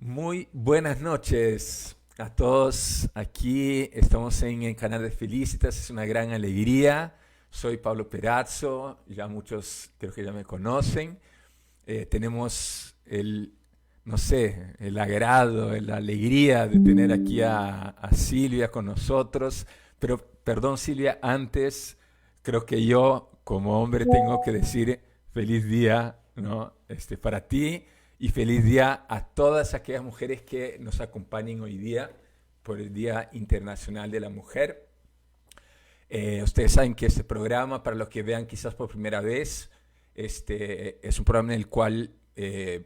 Muy buenas noches a todos. Aquí estamos en el canal de Felicitas. Es una gran alegría. Soy Pablo Perazzo. Ya muchos creo que ya me conocen. Tenemos no sé, el agrado, la alegría de tener aquí a Silvia con nosotros. Pero, perdón Silvia, antes creo que yo como hombre tengo que decir feliz día, ¿no? Para ti y feliz día a todas aquellas mujeres que nos acompañen hoy día por el Día Internacional de la Mujer. Ustedes saben que este programa, para los que vean quizás por primera vez, es un programa en el cual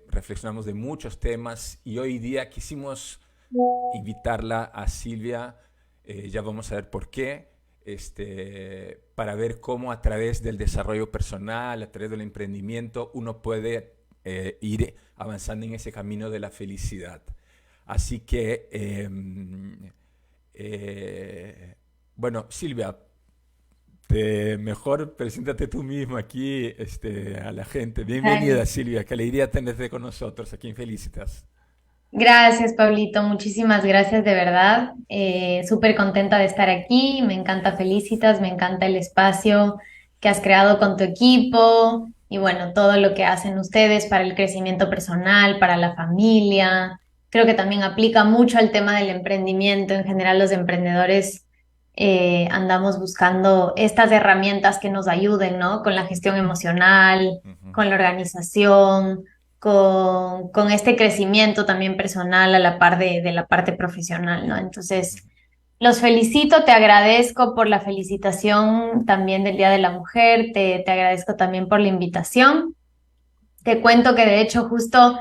reflexionamos de muchos temas y hoy día quisimos invitarla a Silvia, ya vamos a ver por qué, para ver cómo a través del desarrollo personal, a través del emprendimiento, uno puede ir avanzando en ese camino de la felicidad. Así que, bueno, Silvia, mejor preséntate tú mismo aquí a la gente. Bienvenida, Dale. Silvia, qué alegría tenerte con nosotros aquí en Felicitas. Gracias, Pablito. Muchísimas gracias de verdad. Súper contenta de estar aquí. Me encanta Felicitas, me encanta el espacio que has creado con tu equipo y bueno, todo lo que hacen ustedes para el crecimiento personal, para la familia. Creo que también aplica mucho al tema del emprendimiento. En general, los emprendedores andamos buscando estas herramientas que nos ayuden, ¿no? Con la gestión emocional, Ujú. con la organización con este crecimiento también personal a la par de la parte profesional, ¿no? Entonces, los felicito, te agradezco por la felicitación también del Día de la Mujer, te agradezco también por la invitación. Te cuento que de hecho justo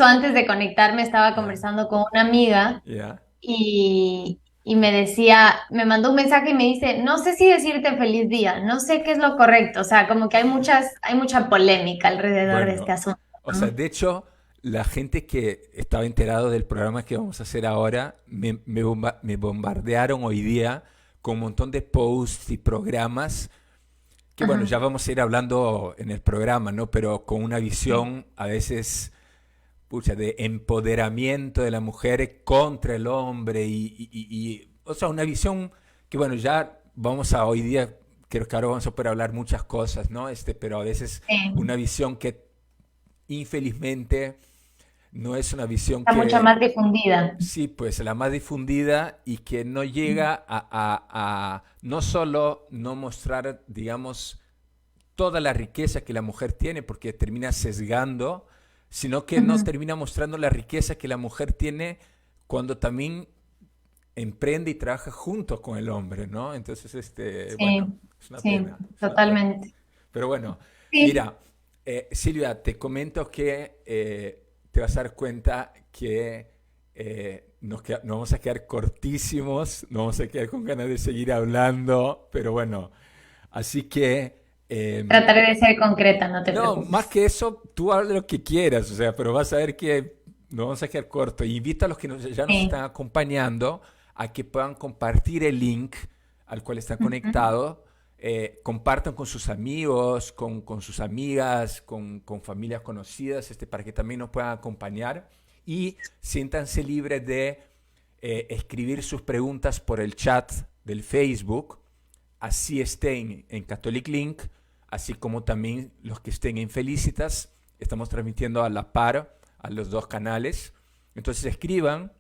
antes de conectarme estaba Ya, conversando con una amiga ya. y me decía, me mandó un mensaje y me dice, no sé si decirte feliz día, no sé qué es lo correcto, o sea, como que hay mucha polémica alrededor de este Bueno, asunto, o sea, ¿no? de hecho, la gente que estaba enterado del programa que vamos a hacer ahora me bombardearon hoy día con un montón de posts y programas que, bueno, Ajá. ya vamos a ir hablando en el programa, ¿no? Pero con una visión a veces, pucha, de empoderamiento de la mujer contra el hombre o sea, una visión que, bueno, ya vamos a hoy día, creo que ahora vamos a poder hablar muchas cosas, ¿no? Pero a veces una Sí, visión que infelizmente no es una visión está mucho más que, difundida. sí, pues la más difundida y que no llega a no solo no mostrar, digamos, toda la riqueza que la mujer tiene, porque termina sesgando, sino que no Ujú. termina mostrando la riqueza que la mujer tiene cuando también emprende y trabaja junto con el hombre, ¿no? Entonces, bueno, Sí, es una sí, pena, es una pena. totalmente. Pero bueno, Sí, mira, Silvia, te comento que te vas a dar cuenta que nos vamos a quedar cortísimos, nos vamos a quedar con ganas de seguir hablando, pero bueno, así que trataré de ser concreta, no te no, más preocupes. que eso, tú habla lo que quieras, o sea, pero vas a ver que nos vamos a quedar corto. Invito a los que ya nos están Sí. acompañando a que puedan compartir el link al cual están Ujú. conectados, compartan con sus amigos, con sus amigas, con familias conocidas, para que también nos puedan acompañar y siéntanse libres de escribir sus preguntas por el chat del Facebook, así estén en Catholic Link, así como también los que estén en Felicitas. Estamos transmitiendo a la par a los dos canales. Entonces escriban.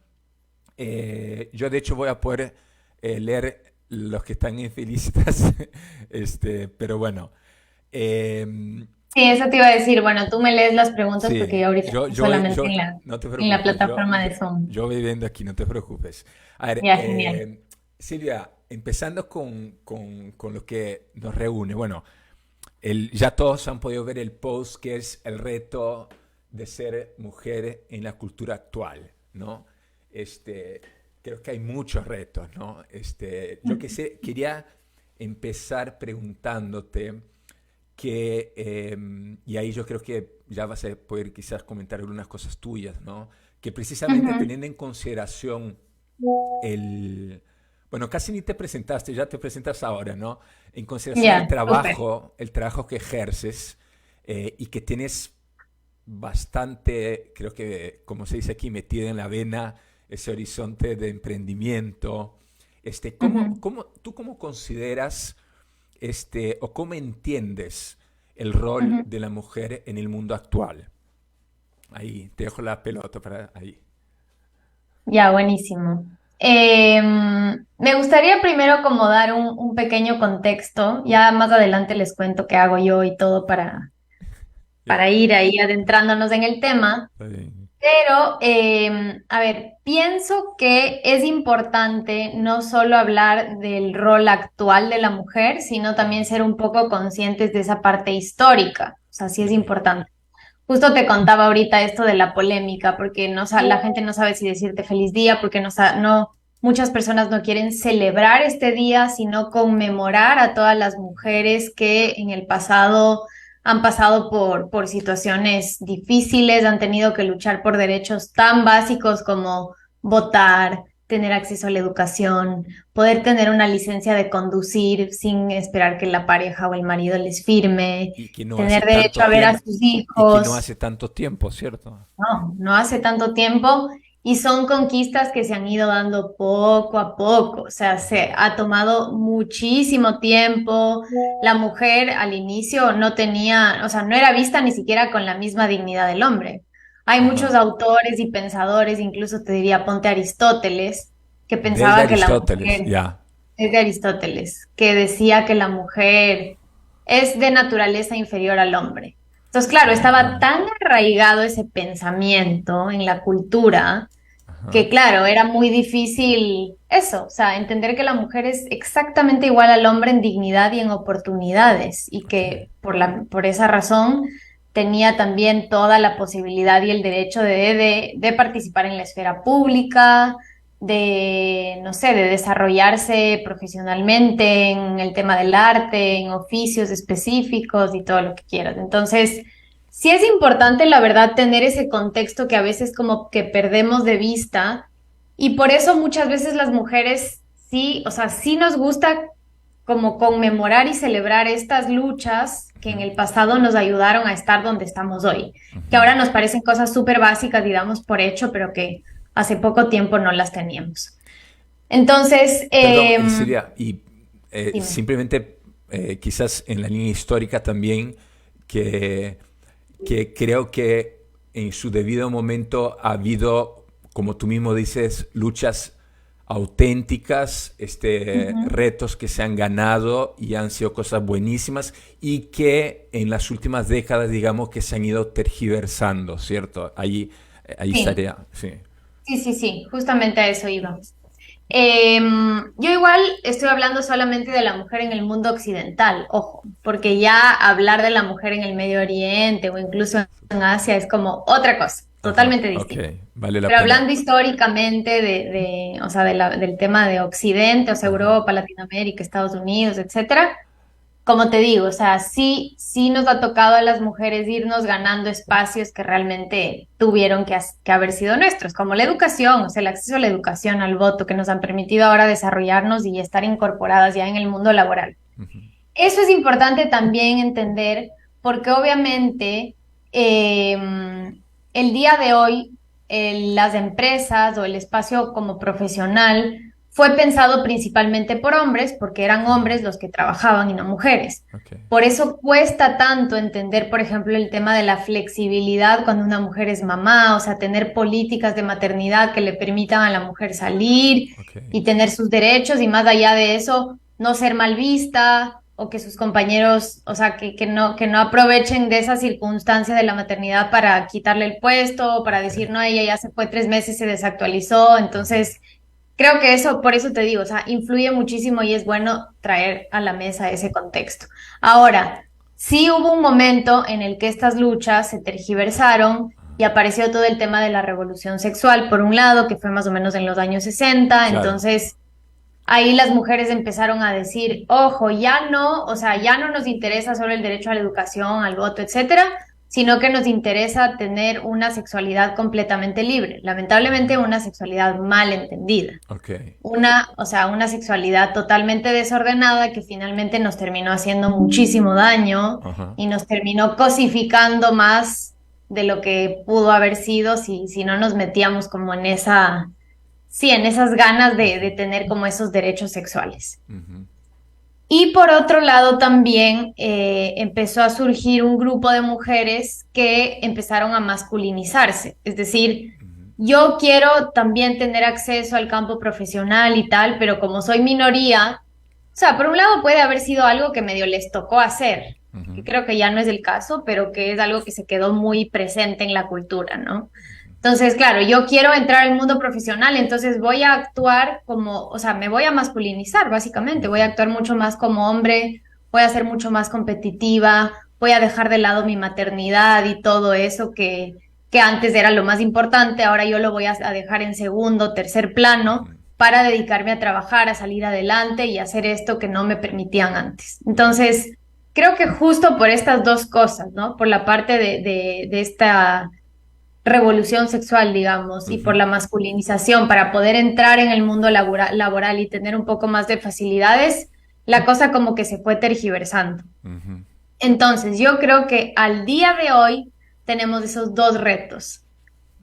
Yo de hecho voy a poder leer los que están en Felicitas, pero bueno. Eh, Sí, eso te iba a decir. Bueno, tú me lees las preguntas porque sí, yo ahorita estoy solamente no te en la preocupes, plataforma de Zoom. yo voy viendo aquí, no te preocupes. A ver, Ya, genial. Silvia, empezando con lo que nos reúne. Bueno, ya todos han podido ver el post que es el reto de ser mujer en la cultura actual, ¿no? Este, creo que hay muchos retos, ¿no? Yo que sé, quería empezar preguntándote y ahí yo creo que ya vas a poder quizás comentar algunas cosas tuyas, ¿no? Que precisamente Ujú. teniendo en consideración el, bueno, casi ni te presentaste, ya te presentas ahora, ¿no? En consideración Ya, súper. el trabajo que ejerces y que tienes bastante, creo que, como se dice aquí, metida en la vena ese horizonte de emprendimiento. Ujú, ¿Tú cómo consideras o cómo entiendes el rol ujú. de la mujer en el mundo actual? Ahí, te dejo la pelota para ahí. Ya, buenísimo. Me gustaría primero como dar un pequeño contexto, ya más adelante les cuento qué hago yo y todo Ya, para ir ahí adentrándonos en el tema. está bien. Pero, a ver, pienso que es importante no solo hablar del rol actual de la mujer, sino también ser un poco conscientes de esa parte histórica. O sea, sí es Ok. importante. Justo te contaba ahorita esto de la polémica, porque no, la gente no sabe si decirte feliz día, porque no, muchas personas no quieren celebrar este día, sino conmemorar a todas las mujeres que en el pasado han pasado por situaciones difíciles, han tenido que luchar por derechos tan básicos como votar, tener acceso a la educación, poder tener una licencia de conducir sin esperar que la pareja o el marido les firme, Y que no hace tener derecho tanto a ver a tiempo, sus y que no hijos. hace tanto tiempo, ¿cierto? No, no hace tanto tiempo y son conquistas que se han ido dando poco a poco. O sea, se ha tomado muchísimo tiempo. La mujer al inicio no tenía, o sea, no era vista ni siquiera con la misma dignidad del hombre. Hay muchos Ajá. autores y pensadores, incluso te diría, ponte Aristóteles, que Desde pensaba que la Aristóteles, mujer, ya. es de Aristóteles, que decía que la mujer es de naturaleza inferior al hombre. Entonces, claro, estaba Ajá, tan arraigado ese pensamiento en la cultura ajá. que, claro, era muy difícil eso, o sea, entender que la mujer es exactamente igual al hombre en dignidad y en oportunidades y Ok. que por esa razón tenía también toda la posibilidad y el derecho de participar en la esfera pública, de, no sé, de desarrollarse profesionalmente en el tema del arte, en oficios específicos y todo lo que quieras. Entonces, sí es importante, la verdad, tener ese contexto que a veces como que perdemos de vista y por eso muchas veces las mujeres sí, o sea, sí nos gusta como conmemorar y celebrar estas luchas que en Ujú, el pasado nos ayudaron a estar donde estamos hoy, que ujú. ahora nos parecen cosas súper básicas y damos por hecho, pero que hace poco tiempo no las teníamos. Entonces, Perdón, Silvia, y dime. simplemente quizás en la línea histórica también, que, que creo que en su debido momento ha habido, como tú mismo dices, luchas auténticas, Ujú. retos que se han ganado y han sido cosas buenísimas y que en las últimas décadas, digamos, que se han ido tergiversando, ¿cierto? Ahí Sí, estaría, sí. sí, justamente a eso iba. Yo igual estoy hablando solamente de la mujer en el mundo occidental, ojo, porque ya hablar de la mujer en el Medio Oriente o incluso en Asia es como otra cosa, Ajá, totalmente ok, distinta. vale la Pero pena. hablando históricamente o sea, del tema de Occidente, o sea, Ajá. Europa, Latinoamérica, Estados Unidos, etcétera, como te digo, o sea, sí nos ha tocado a las mujeres irnos ganando espacios que realmente tuvieron que haber sido nuestros, como la educación, o sea, el acceso a la educación, al voto, que nos han permitido ahora desarrollarnos y estar incorporadas ya en el mundo laboral. Ujú. Eso es importante también entender porque obviamente el día de hoy las empresas o el espacio como profesional fue pensado principalmente por hombres porque eran Ajá, hombres los que trabajaban y no mujeres. ok. Por eso cuesta tanto entender, por ejemplo, el tema de la flexibilidad cuando una mujer es mamá, o sea, tener políticas de maternidad que le permitan a la mujer salir Ok. y tener sus derechos y más allá de eso no ser mal vista o que sus compañeros, o sea, que no aprovechen de esa circunstancia de la maternidad para quitarle el puesto o para Ok. decir, no, ella ya se fue 3 meses, se desactualizó. Ajá. Entonces, creo que eso, por eso te digo, o sea, influye muchísimo y es bueno traer a la mesa ese contexto. Ahora, sí hubo un momento en el que estas luchas se tergiversaron. Y apareció todo el tema de la revolución sexual, por un lado, que fue más o menos en los años 60. Claro. Entonces, ahí las mujeres empezaron a decir, ojo, ya no, o sea, ya no nos interesa solo el derecho a la educación, al voto, etcétera, sino que nos interesa tener una sexualidad completamente libre. Lamentablemente, una sexualidad mal entendida. Ok. O sea, una sexualidad totalmente desordenada que finalmente nos terminó haciendo muchísimo daño Ajá. y nos terminó cosificando más de lo que pudo haber sido si no nos metíamos como en sí, en esas ganas de tener como esos derechos sexuales. Ujú, Y por otro lado también empezó a surgir un grupo de mujeres que empezaron a masculinizarse. Es decir, ujú, yo quiero también tener acceso al campo profesional y tal, pero como soy minoría, o sea, por un lado puede haber sido algo que medio les tocó hacer, que ujú. creo que ya no es el caso, pero que es algo que se quedó muy presente en la cultura, ¿no? Entonces, claro, yo quiero entrar al mundo profesional, entonces voy a actuar como, o sea, me voy a masculinizar, básicamente, voy a actuar mucho más como hombre, voy a ser mucho más competitiva, voy a dejar de lado mi maternidad y todo eso que antes era lo más importante, ahora yo lo voy a dejar en segundo, tercer plano para dedicarme a trabajar, a salir adelante y hacer esto que no me permitían antes. Entonces, creo que justo por estas dos cosas, ¿no? Por la parte de esta revolución sexual, digamos, y por Ujú, la masculinización para poder entrar en el mundo laboral y tener un poco más de facilidades, la cosa como que se fue tergiversando. ujú. Entonces, yo creo que al día de hoy tenemos esos dos retos.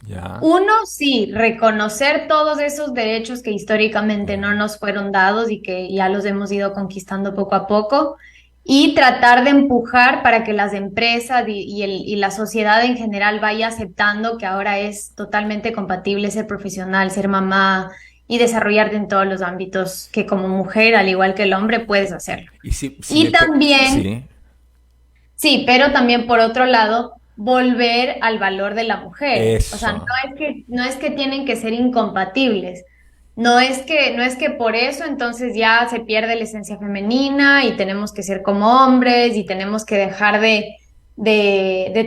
Ya. Uno, sí, reconocer todos esos derechos que históricamente no Ujú, nos fueron dados y que ya los hemos ido conquistando poco a poco, y tratar de empujar para que las empresas y la sociedad en general vaya aceptando que ahora es totalmente compatible ser profesional, ser mamá y desarrollarte en todos los ámbitos que como mujer, al igual que el hombre, puedes hacerlo. y si Y me... también Sí. sí, pero también por otro lado, volver al valor de la mujer. O sea, Eso. no es que tienen que ser incompatibles. No es que por eso entonces ya se pierde la esencia femenina y tenemos que ser como hombres y tenemos que dejar de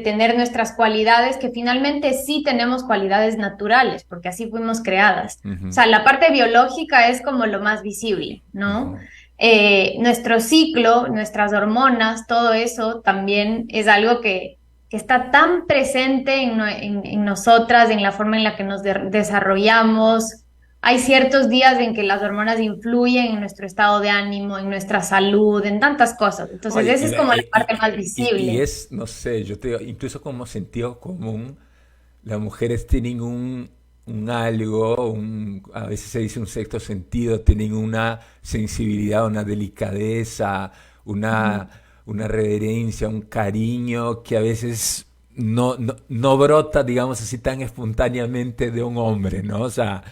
tener nuestras cualidades, que finalmente sí tenemos cualidades naturales, porque así fuimos creadas. O Ujú, sea, la parte biológica es como lo más visible, ¿no? ujú. Nuestro ciclo, nuestras hormonas, todo eso también es algo que está tan presente en nosotras, en la forma en la que nos desarrollamos. Hay ciertos días en que las hormonas influyen en nuestro estado de ánimo, en nuestra salud, en tantas cosas. Entonces, Oye, esa es como la parte más y visible. es, no sé, yo te digo, incluso como sentido común, las mujeres tienen un algo, a veces se dice un sexto sentido, tienen una sensibilidad, una delicadeza, Ujú. una, una reverencia, un cariño que a veces no brota, digamos así, tan espontáneamente de un hombre, ¿no? O sea,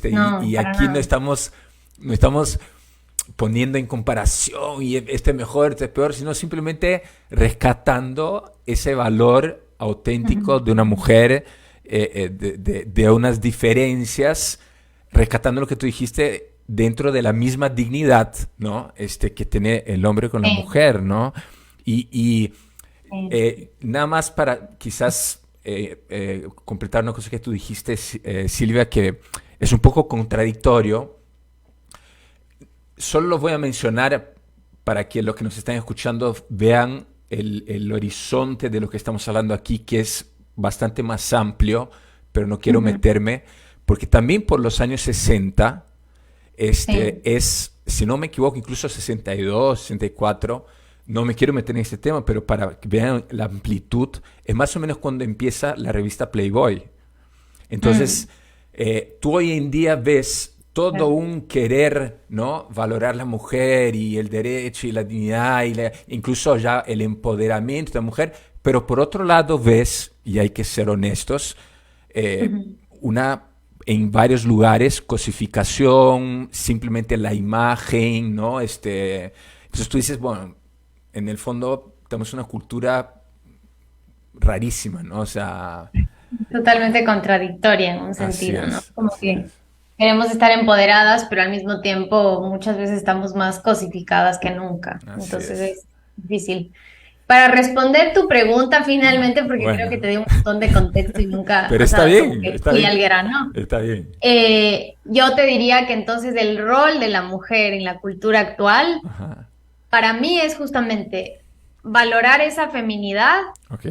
No, y para aquí nada. no estamos poniendo en comparación y este es mejor, este es peor, sino simplemente rescatando ese valor auténtico Ujú. de una mujer, de unas diferencias, rescatando lo que tú dijiste dentro de la misma dignidad, ¿no? Que tiene el hombre con la Sí, mujer, ¿no? Y sí. nada más para quizás completar una cosa que tú dijiste, Silvia, que es un poco contradictorio. Solo lo voy a mencionar para que los que nos están escuchando vean el horizonte de lo que estamos hablando aquí, que es bastante más amplio, pero no quiero Ujú. meterme, porque también por los años 60, Sí. si no me equivoco, incluso 62, 64, no me quiero meter en este tema, pero para que vean la amplitud, es más o menos cuando empieza la revista Playboy. Entonces, Mm, tú hoy en día ves todo claro. un querer, ¿no? Valorar la mujer y el derecho y la dignidad y incluso ya el empoderamiento de la mujer, pero por otro lado ves, y hay que ser honestos, Ujú. una en varios lugares cosificación, simplemente la imagen, ¿no? Entonces tú dices, bueno, en el fondo tenemos una cultura rarísima, ¿no? O sea, Totalmente contradictoria en un así sentido, ¿no? es, Como así que es. queremos estar empoderadas, pero al mismo tiempo muchas veces estamos más cosificadas que nunca. Así Entonces es. es difícil. Para responder tu pregunta finalmente, porque creo que Bueno, te di un montón de contexto y nunca, pero o sea, como que está fui bien, al grano. está bien. Yo te diría que entonces el rol de la mujer en la cultura actual, Ajá, para mí es justamente valorar esa feminidad ok.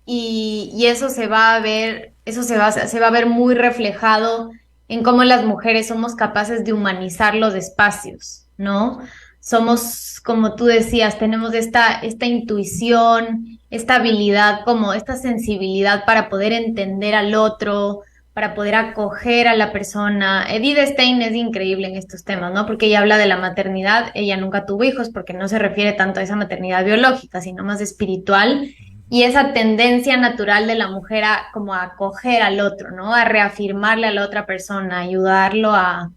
y eso se va a ver, se va a ver muy reflejado en cómo las mujeres somos capaces de humanizar los espacios, ¿no? O somos, como tú decías, tenemos esta intuición, esta habilidad, como esta sensibilidad para poder entender al otro, para poder acoger a la persona. Edith Stein es increíble en estos temas, ¿no? Porque ella habla de la maternidad, ella nunca tuvo hijos porque no se refiere tanto a esa maternidad biológica, sino más espiritual. Y esa tendencia natural de la mujer a como a acoger al otro, ¿no? A reafirmarle a la otra persona, ayudarlo a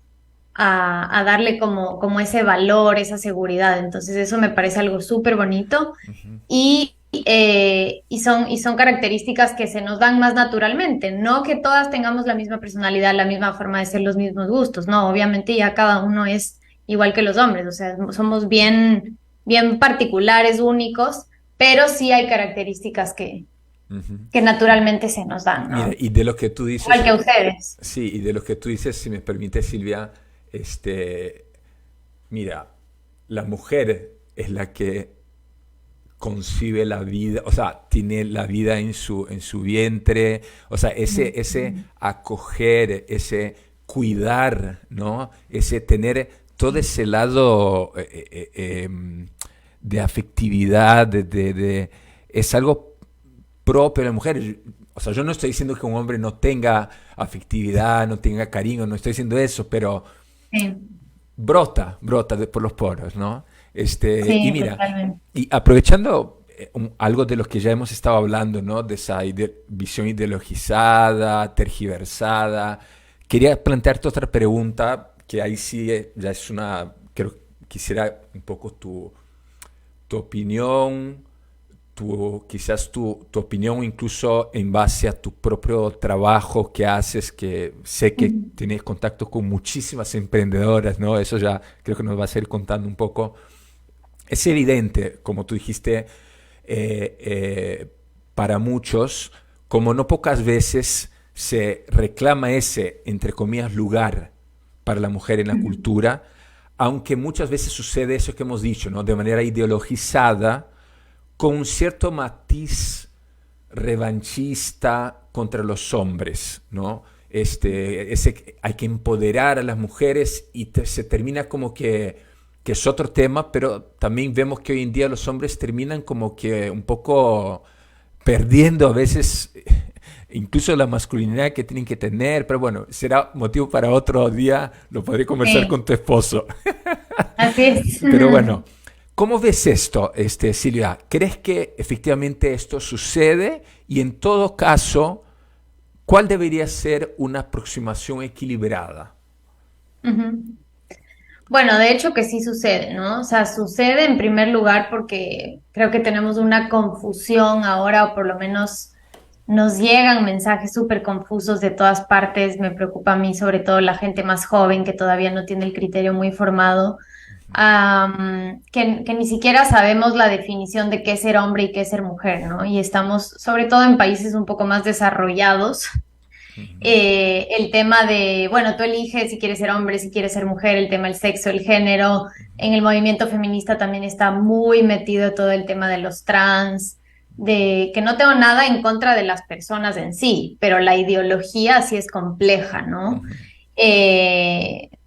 darle como ese valor, esa seguridad. Entonces eso me parece algo súper bonito y son características que se nos dan más naturalmente. No que todas tengamos la misma personalidad, la misma forma de ser, los mismos gustos. No, obviamente ya cada uno es igual que los hombres. O sea, somos bien, bien particulares, únicos, pero sí hay características Ujú. que naturalmente se nos dan, Mira, ¿no? y de lo que tú Igual dices, que ustedes. sí, y de lo que tú dices, si me permite, Silvia, este, mira, la mujer es la que concibe la vida, o sea, tiene la vida en su vientre, o sea, ese acoger, ese cuidar, ¿no? Ese tener todo ese lado de afectividad, es algo propio de la mujer. O sea, yo no estoy diciendo que un hombre no tenga afectividad, no tenga cariño, no estoy diciendo eso, pero Sí, brota por los poros, ¿no? Y sí, mira, totalmente. y aprovechando algo de lo que ya hemos estado hablando, ¿no? De esa visión ideologizada, tergiversada, quería plantearte otra pregunta que ahí sí ya es una, quisiera un poco tu opinión, quizás tu opinión incluso en base a tu propio trabajo que haces, que sé que Ujú. tienes contacto con muchísimas emprendedoras, ¿no? Eso ya creo que nos vas a ir contando un poco. Es evidente, como tú dijiste, para muchos, como no pocas veces se reclama ese, entre comillas, lugar para la mujer en la Ujú. cultura, aunque muchas veces sucede eso que hemos dicho, ¿no? De manera ideologizada, con un cierto matiz revanchista contra los hombres, ¿no? Hay que empoderar a las mujeres y se termina como que es otro tema, pero también vemos que hoy en día los hombres terminan como que un poco perdiendo a veces incluso la masculinidad que tienen que tener, pero bueno, será motivo para otro día, lo podré conversar Sí, con tu esposo. así es. Pero bueno, ¿cómo ves esto, Silvia? ¿Crees que efectivamente esto sucede? Y en todo caso, ¿cuál debería ser una aproximación equilibrada? Ujú. Bueno, de hecho que sí sucede, ¿no? O sea, sucede en primer lugar porque creo que tenemos una confusión ahora, o por lo menos nos llegan mensajes súper confusos de todas partes. Me preocupa a mí, sobre todo la gente más joven que todavía no tiene el criterio muy formado, que ni siquiera sabemos la definición de qué es ser hombre y qué es ser mujer, ¿no? Y estamos, sobre todo en países un poco más desarrollados, el tema de, bueno, tú eliges si quieres ser hombre, si quieres ser mujer, el tema del sexo, el género. En el movimiento feminista también está muy metido todo el tema de los trans, de que no tengo nada en contra de las personas en sí, pero la ideología sí es compleja, ¿no?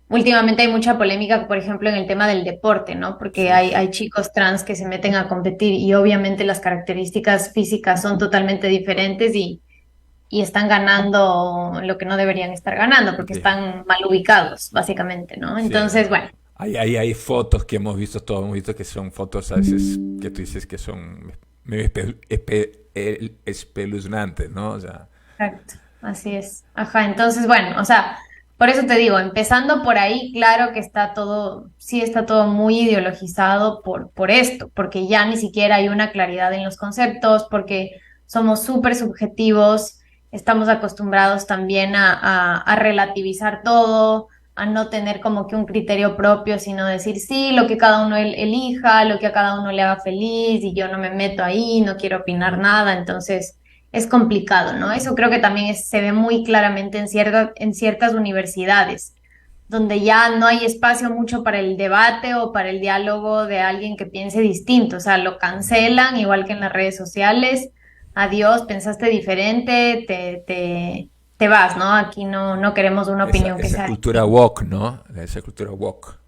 Últimamente hay mucha polémica, por ejemplo, en el tema del deporte, ¿no? Porque Sí, hay sí. chicos trans que se meten a competir y obviamente las características físicas son totalmente diferentes y están ganando lo que no deberían estar ganando porque Sí, están mal ubicados, básicamente, ¿no? sí. Entonces, bueno, Hay fotos que hemos visto, todos hemos visto que son fotos a veces que tú dices que son medio espeluznantes, ¿no? O sea, exacto, así es. Ajá, entonces, bueno, o sea, por eso te digo, empezando por ahí, claro que está todo, sí está todo muy ideologizado por esto, porque ya ni siquiera hay una claridad en los conceptos, porque somos súper subjetivos, estamos acostumbrados también a relativizar todo, a no tener como que un criterio propio, sino decir sí, lo que cada uno elija, lo que a cada uno le haga feliz, y yo no me meto ahí, no quiero opinar nada, entonces es complicado, ¿no? Eso creo que también se ve muy claramente en ciertas universidades, donde ya no hay espacio mucho para el debate o para el diálogo de alguien que piense distinto, o sea, lo cancelan, igual que en las redes sociales. Adiós, pensaste diferente, te vas, ¿no? Aquí no queremos una opinión que esa sea cultura distinta. woke, ¿no? Esa cultura woke.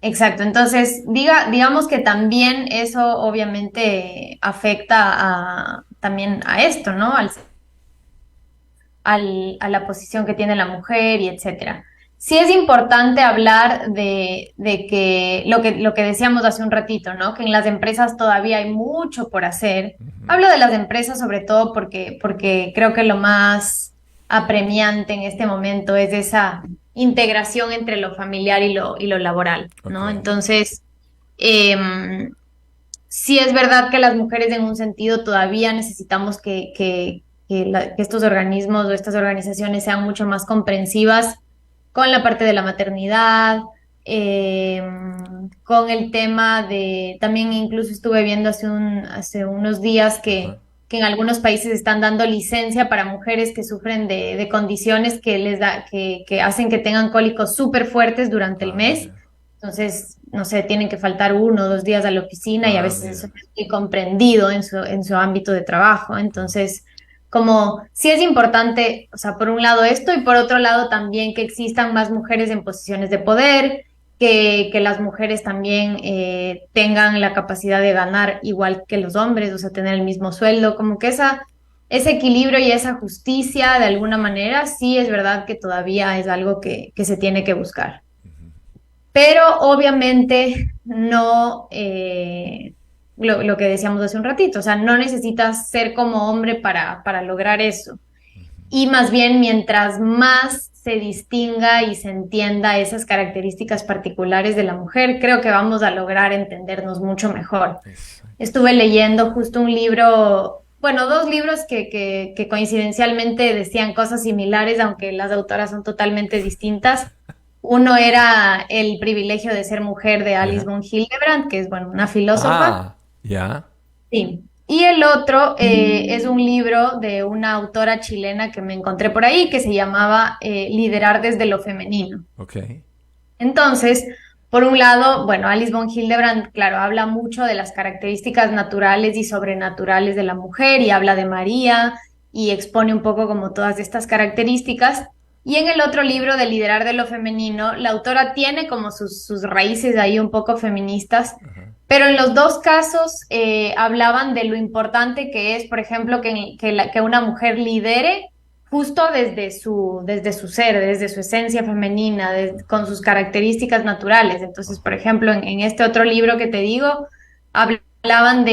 Exacto, entonces digamos que también eso obviamente afecta también a esto, ¿no? A la posición que tiene la mujer y etcétera. Sí es importante hablar de que lo que decíamos hace un ratito, ¿no? Que en las empresas todavía hay mucho por hacer. Ujú. Hablo de las empresas sobre todo porque creo que lo más apremiante en este momento es esa integración entre lo familiar y lo laboral, Ok. ¿no? Entonces, em, sí es verdad que las mujeres en un sentido todavía necesitamos que estos organismos o estas organizaciones sean mucho más comprensivas con la parte de la maternidad, eh, con el tema de, también incluso estuve viendo hace unos días Ajá. que en algunos países están dando licencia para mujeres que sufren de condiciones que que hacen que tengan cólicos súper fuertes durante el Ah, mes. mira. Entonces, no sé, tienen que faltar 1 o 2 días a la oficina y a Ah, veces eso mira. no es muy comprendido en su ámbito de trabajo. Entonces, como sí es importante, o sea, por un lado esto y por otro lado también que existan más mujeres en posiciones de poder, que las mujeres también tengan la capacidad de ganar igual que los hombres, o sea, tener el mismo sueldo, como que ese equilibrio y esa justicia de alguna manera, sí es verdad que todavía es algo que se tiene que buscar. Pero obviamente no lo que decíamos hace un ratito, o sea, no necesitas ser como hombre para lograr eso. Y más bien, mientras más se distinga y se entienda esas características particulares de la mujer, creo que vamos a lograr entendernos mucho mejor. Exacto. Estuve leyendo justo un libro, bueno, 2 libros que coincidencialmente decían cosas similares, aunque las autoras son totalmente distintas. Uno era El privilegio de ser mujer de Alice ¿Ya? von Hildebrand, que es, bueno, una filósofa. Ah, ya. Sí. Y el otro es un libro de una autora chilena que me encontré por ahí que se llamaba Liderar desde lo femenino. Ok. Entonces, por un lado, bueno, Alice von Hildebrand, claro, habla mucho de las características naturales y sobrenaturales de la mujer y habla de María y expone un poco como todas estas características. Y en el otro libro de Liderar de lo Femenino, la autora tiene como sus raíces ahí un poco feministas, Ajá. pero en los dos casos hablaban de lo importante que es, por ejemplo, que una mujer lidere justo desde su ser, desde su esencia femenina, con sus características naturales. Entonces, por Ajá. ejemplo, en este otro libro que te digo, hablaban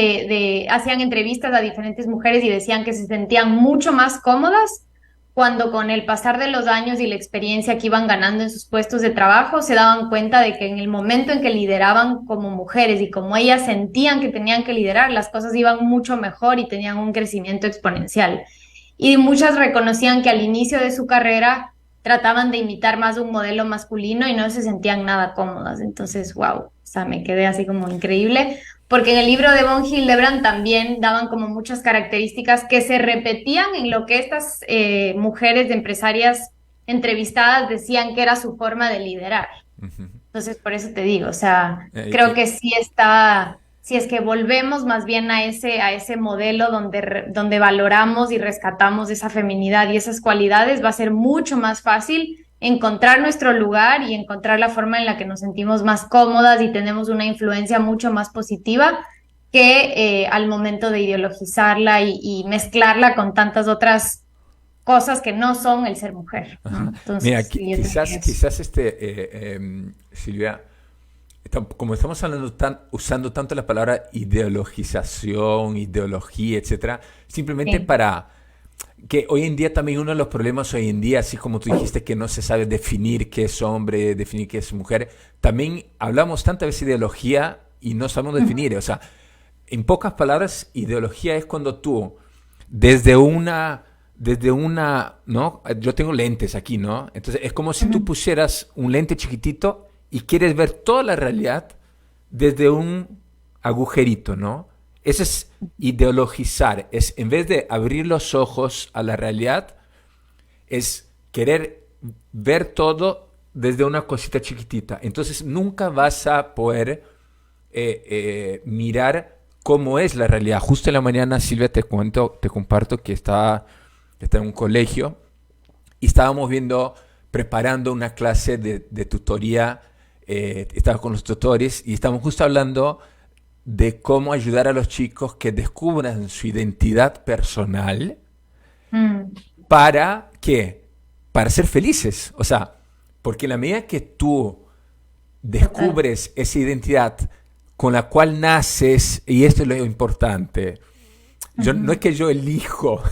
hacían entrevistas a diferentes mujeres y decían que se sentían mucho más cómodas cuando con el pasar de los años y la experiencia que iban ganando en sus puestos de trabajo, se daban cuenta de que en el momento en que lideraban como mujeres y como ellas sentían que tenían que liderar, las cosas iban mucho mejor y tenían un crecimiento exponencial. Y muchas reconocían que al inicio de su carrera trataban de imitar más un modelo masculino y no se sentían nada cómodas. Entonces, wow, o sea, me quedé así como increíble, porque en el libro de Von Hildebrand también daban como muchas características que se repetían en lo que estas mujeres de empresarias entrevistadas decían que era su forma de liderar. Ujú. Entonces, por eso te digo, o sea, Eh, creo eh, que sí está, si es que volvemos más bien a ese modelo donde valoramos y rescatamos esa feminidad y esas cualidades, va a ser mucho más fácil encontrar nuestro lugar y encontrar la forma en la que nos sentimos más cómodas y tenemos una influencia mucho más positiva que al momento de ideologizarla y mezclarla con tantas otras cosas que no son el ser mujer, ¿no? Ajá. Mira, Entonces, sí, yo creo que eso. quizás Silvia, como estamos hablando usando tanto la palabra ideologización, ideología, etcétera, simplemente Sí. para que hoy en día también uno de los problemas hoy en día, así como tú dijiste que no se sabe definir qué es hombre, definir qué es mujer, también hablamos tantas veces de ideología y no sabemos definir. O sea, en pocas palabras, ideología es cuando tú, desde ¿no? Yo tengo lentes aquí, ¿no? Entonces es como si tú Ujú. pusieras un lente chiquitito y quieres ver toda la realidad desde un agujerito, ¿no? Eso es ideologizar, es en vez de abrir los ojos a la realidad, es querer ver todo desde una cosita chiquitita. Entonces nunca vas a poder mirar cómo es la realidad. Justo en la mañana, Silvia, te comparto que está en un colegio y estábamos viendo, preparando una clase de tutoría estaba con los tutores y estamos justo hablando de cómo ayudar a los chicos que descubran su identidad personal Mm, para ¿qué? Para ser felices. O sea, porque en la medida que tú total. descubres esa identidad con la cual naces, y esto es lo importante, no es Ujú. que yo elijo,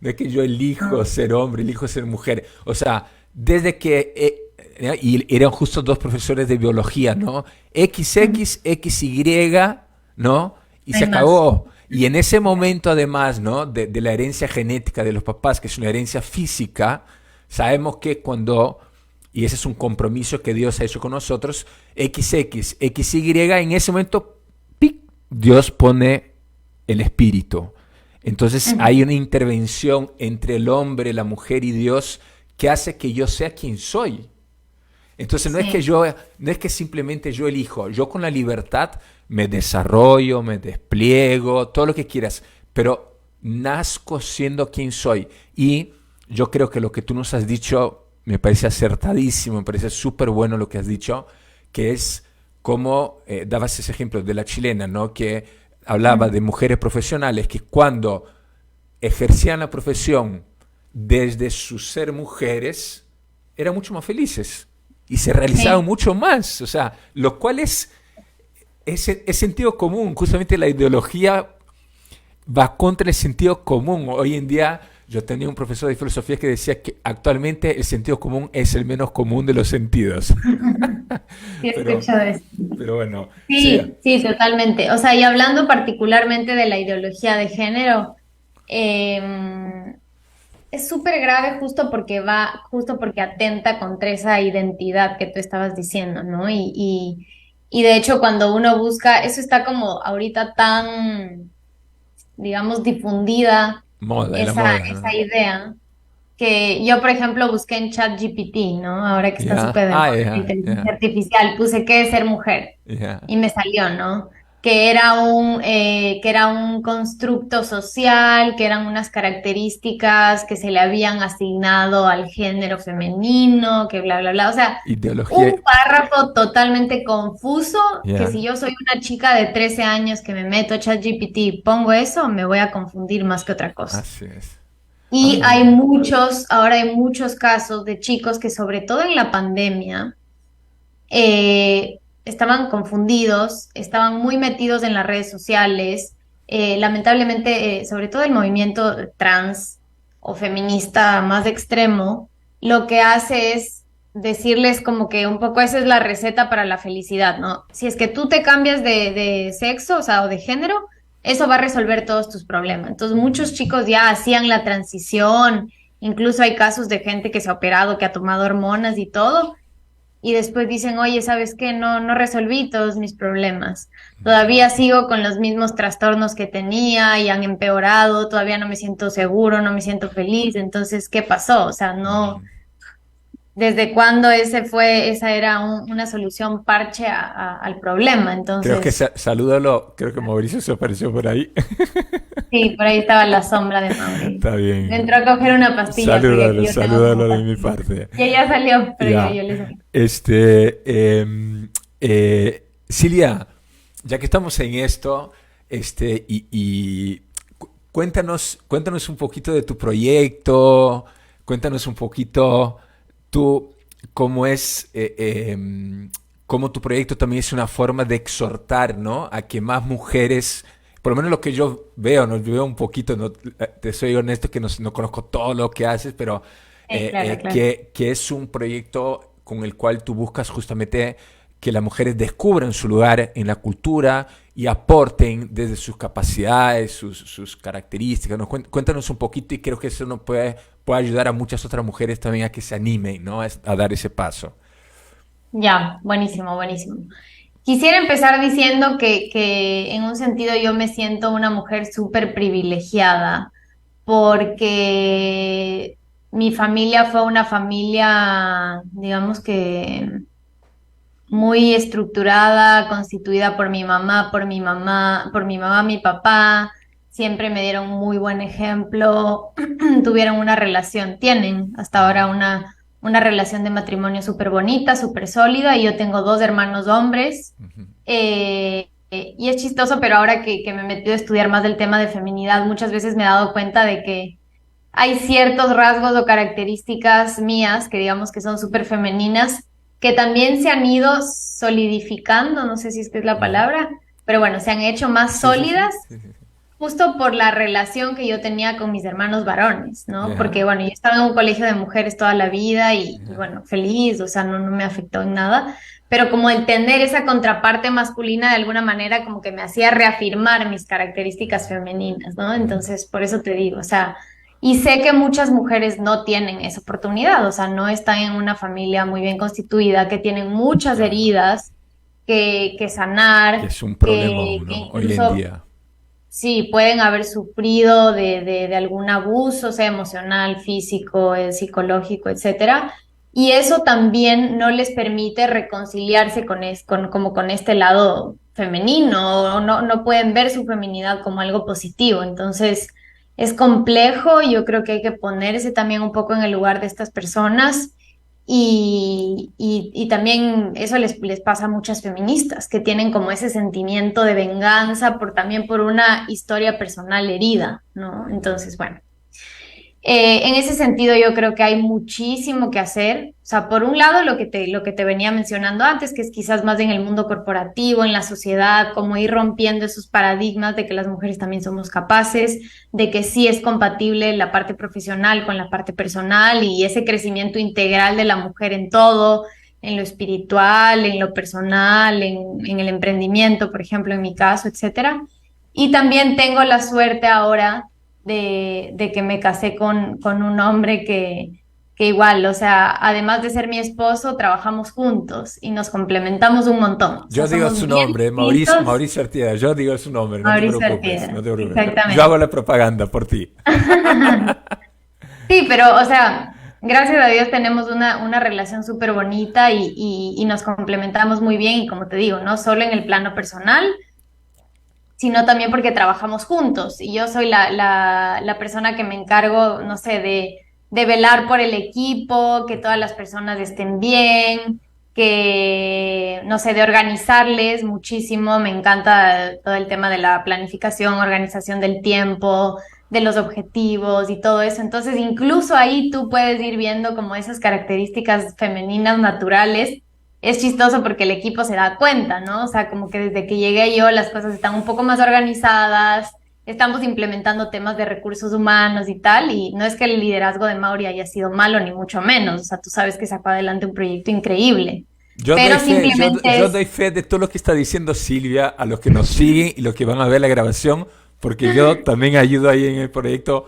no es que yo elijo Mm, ser hombre, elijo ser mujer. O sea, desde que, y eran justo dos profesores de biología, ¿no? ujú. XX, XY, ¿no? Y No se hay más. acabó. Y en ese momento, además, ¿no? De la herencia genética de los papás, que es una herencia física, sabemos que cuando, y ese es un compromiso que Dios ha hecho con nosotros, XX, XY, en ese momento, ¡pic! Dios pone el espíritu. Entonces hay Ujú. una intervención entre el hombre, la mujer y Dios que hace que yo sea quien soy. Entonces Sí, no es que simplemente yo elijo, yo con la libertad me desarrollo, me despliego, todo lo que quieras, pero nazco siendo quien soy. Y yo creo que lo que tú nos has dicho me parece acertadísimo, me parece súper bueno lo que has dicho, que es como dabas ese ejemplo de la chilena, ¿no? Que hablaba de ujú. mujeres profesionales que cuando ejercían la profesión desde su ser mujeres, eran mucho más felices y se realizaban Sí. mucho más. O sea, lo cual es sentido común. Justamente la ideología va contra el sentido común. Hoy en día yo tenía un profesor de filosofía que decía que actualmente el sentido común es el menos común de los sentidos. Sí, he pero, escuchado eso. pero bueno, sí, Sí, sí, totalmente. O sea, y hablando particularmente de la ideología de género, em, es súper grave justo porque atenta contra esa identidad que tú estabas diciendo, ¿no? Y de hecho, cuando uno busca, eso está como ahorita tan, digamos, difundida moda, la esa, moda, esa ¿no? idea que yo, por ejemplo, busqué en ChatGPT, ¿no? Ahora que está Ya, súper de moda la ya, inteligencia ya, artificial, puse qué es ser mujer ya. y me salió, ¿no? Que era un constructo social, que eran unas características que se le habían asignado al género femenino, que bla, bla, bla. O sea, Ideología, un párrafo totalmente confuso que ya. si yo soy una chica de 13 años que me meto a ChatGPT y pongo eso, me voy a confundir más que otra cosa. Así es. Y Ah, hay muchos, ahora hay muchos casos de chicos que sobre todo en la pandemia estaban confundidos, estaban muy metidos en las redes sociales. Lamentablemente, sobre todo el movimiento trans o feminista más extremo, lo que hace es decirles como que un poco esa es la receta para la felicidad, ¿no? Si es que tú te cambias de sexo, o sea, o de género, eso va a resolver todos tus problemas. Entonces, muchos chicos ya hacían la transición, incluso hay casos de gente que se ha operado, que ha tomado hormonas y todo y después dicen, oye, ¿sabes qué? No, no resolví todos mis problemas. Todavía sigo con los mismos trastornos que tenía y han empeorado, todavía no me siento seguro, no me siento feliz. Entonces, ¿qué pasó? O sea, no, ¿desde cuándo esa era una solución parche al problema? creo que Entonces, salúdalo, creo que Mauricio se apareció por ahí. sí, por ahí estaba la sombra de Mauri. Está Le entró a bien. coger una pastilla porque aquí Salúdalo, yo tengo como salúdalo de mi pastilla. parte. Y ella salió, pero Ya. yo le saqué. Silvia, ya que estamos en esto, cuéntanos un poquito de tu proyecto, cuéntanos un poquito tú cómo es, cómo tu proyecto también es una forma de exhortar, ¿no? A que más mujeres, por lo menos lo que yo veo, ¿no? Yo veo un poquito, ¿no? Te soy honesto que no conozco todo lo que haces, pero Claro, claro. que es un proyecto con el cual tú buscas justamente que las mujeres descubran su lugar en la cultura y aporten desde sus capacidades, sus características, ¿no? Cuéntanos un poquito y creo que eso puede ayudar a muchas otras mujeres también a que se animen, ¿no? A dar ese paso. Ya, buenísimo, buenísimo. Quisiera empezar diciendo que en un sentido yo me siento una mujer súper privilegiada porque mi familia fue una familia, digamos que muy estructurada, constituida por mi mamá, mi papá. Siempre me dieron muy buen ejemplo, tuvieron una relación, tienen hasta ahora una relación de matrimonio súper bonita, súper sólida, y yo tengo dos hermanos hombres. Ujú. Y es chistoso, pero ahora que me metí a estudiar más del tema de feminidad, muchas veces me he dado cuenta de que hay ciertos rasgos o características mías que digamos que son súper femeninas, que también se han ido solidificando, no sé si es que es la Ya. palabra, pero bueno, se han hecho más Sí, sí, sí. sólidas Sí, sí, sí. justo por la relación que yo tenía con mis hermanos varones, ¿no? Ya, Porque bueno, yo estaba en un colegio de mujeres toda la vida y ya, bueno, feliz, o sea, no me afectó en nada, pero como el tener esa contraparte masculina de alguna manera como que me hacía reafirmar mis características femeninas, ¿no? ya, Entonces, por eso te digo, o sea, y sé que muchas mujeres no tienen esa oportunidad, o sea, no están en una familia muy bien constituida, que tienen muchas claro. heridas que Que sanar, es un problema que uno hoy en incluso día. sí, pueden haber sufrido de algún abuso, sea emocional, físico, psicológico, etcétera. Y eso también no les permite reconciliarse como con este lado femenino, o no pueden ver su feminidad como algo positivo. Entonces, es complejo y yo creo que hay que ponerse también un poco en el lugar de estas personas y también eso les pasa a muchas feministas que tienen como ese sentimiento de venganza también por una historia personal herida, ¿no? Entonces, bueno. En ese sentido, yo creo que hay muchísimo que hacer. O sea, por un lado, lo que te venía mencionando antes, que es quizás más en el mundo corporativo, en la sociedad, como ir rompiendo esos paradigmas de que las mujeres también somos capaces, de que sí es compatible la parte profesional con la parte personal y ese crecimiento integral de la mujer en todo, en lo espiritual, en lo personal, en el emprendimiento, por ejemplo, en mi caso, etcétera. Y también tengo la suerte ahora de que me casé con un hombre que igual, o sea, además de ser mi esposo, trabajamos juntos y nos complementamos un montón. O sea, Yo digo somos su bien nombre, Mauricio, distintos. Mauricio Artieda. Yo digo su nombre, no te Mauricio preocupes, Artieda, no te preocupes. Yo hago exactamente. la propaganda por ti. Sí, pero, o sea, gracias a Dios tenemos una relación súper bonita y nos complementamos muy bien y como te digo, no solo en el plano personal, sino también porque trabajamos juntos y yo soy la persona que me encargo, no sé, de velar por el equipo, que todas las personas estén bien, que, no sé, de organizarles muchísimo. Me encanta todo el tema de la planificación, organización del tiempo, de los objetivos y todo eso. Entonces, incluso ahí tú puedes ir viendo como esas características femeninas naturales. Es chistoso porque el equipo se da cuenta, ¿no? O sea, como que desde que llegué yo las cosas están un poco más organizadas, estamos implementando temas de recursos humanos y tal, y no es que el liderazgo de Mauri haya sido malo, ni mucho menos, o sea, tú sabes que sacó adelante un proyecto increíble, Yo doy pero fe, simplemente yo es... doy fe de todo lo que está diciendo Silvia a los que nos siguen y los que van a ver la grabación, porque yo también ayudo ahí en el proyecto,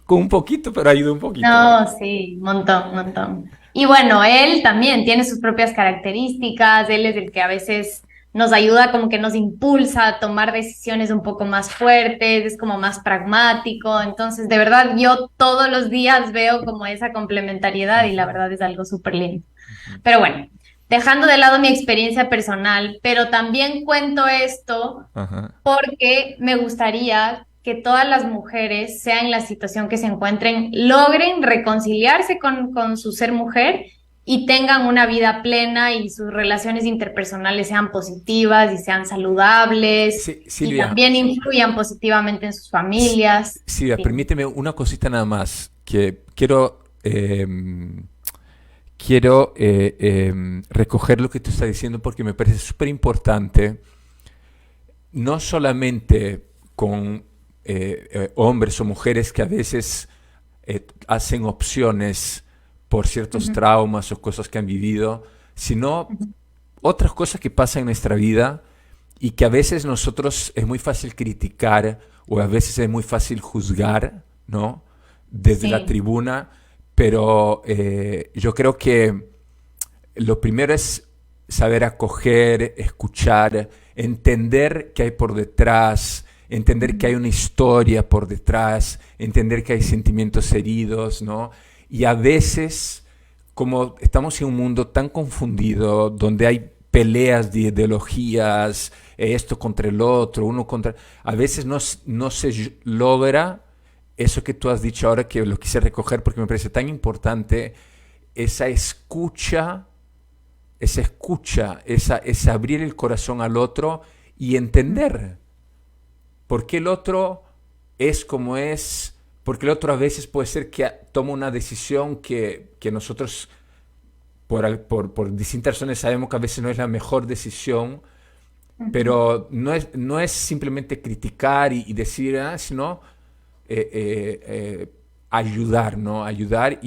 con un poquito, pero ayudo un poquito, ¿eh? No, sí, montón, montón. Y bueno, él también tiene sus propias características, él es el que a veces nos ayuda, como que nos impulsa a tomar decisiones un poco más fuertes, es como más pragmático, entonces de verdad yo todos los días veo como esa complementariedad y la Ujú, verdad es algo súper lindo. ujú. Pero bueno, dejando de lado mi experiencia personal, pero también cuento esto Ajá. porque me gustaría que todas las mujeres, sea en la situación que se encuentren, logren reconciliarse con su ser mujer y tengan una vida plena y sus relaciones interpersonales sean positivas y sean saludables y Silvia, también influyan positivamente en sus S- familias. Silvia, Sí. permíteme una cosita nada más, que quiero recoger lo que tú estás diciendo porque me parece súper importante, no solamente con hombres o mujeres que a veces hacen opciones por ciertos Ujú, traumas o cosas que han vivido, sino ujú. otras cosas que pasan en nuestra vida y que a veces nosotros es muy fácil criticar o a veces es muy fácil juzgar, ¿no? Desde la Sí. tribuna, pero yo creo que lo primero es saber acoger, escuchar, entender qué hay por detrás, entender que hay Ujú. una historia por detrás, entender que hay sentimientos heridos, ¿no? Y a veces, como estamos en un mundo tan confundido, donde hay peleas de ideologías, esto contra el otro, uno contra... A veces no se logra eso que tú has dicho ahora, que lo quise recoger porque me parece tan importante, esa escucha, esa abrir el corazón al otro y entender por qué el otro es como es, porque el otro a veces puede ser que toma una decisión que nosotros por distintas razones sabemos que a veces no es la mejor decisión, pero no es simplemente criticar y decir, sino ayudar, ¿no? Ayudar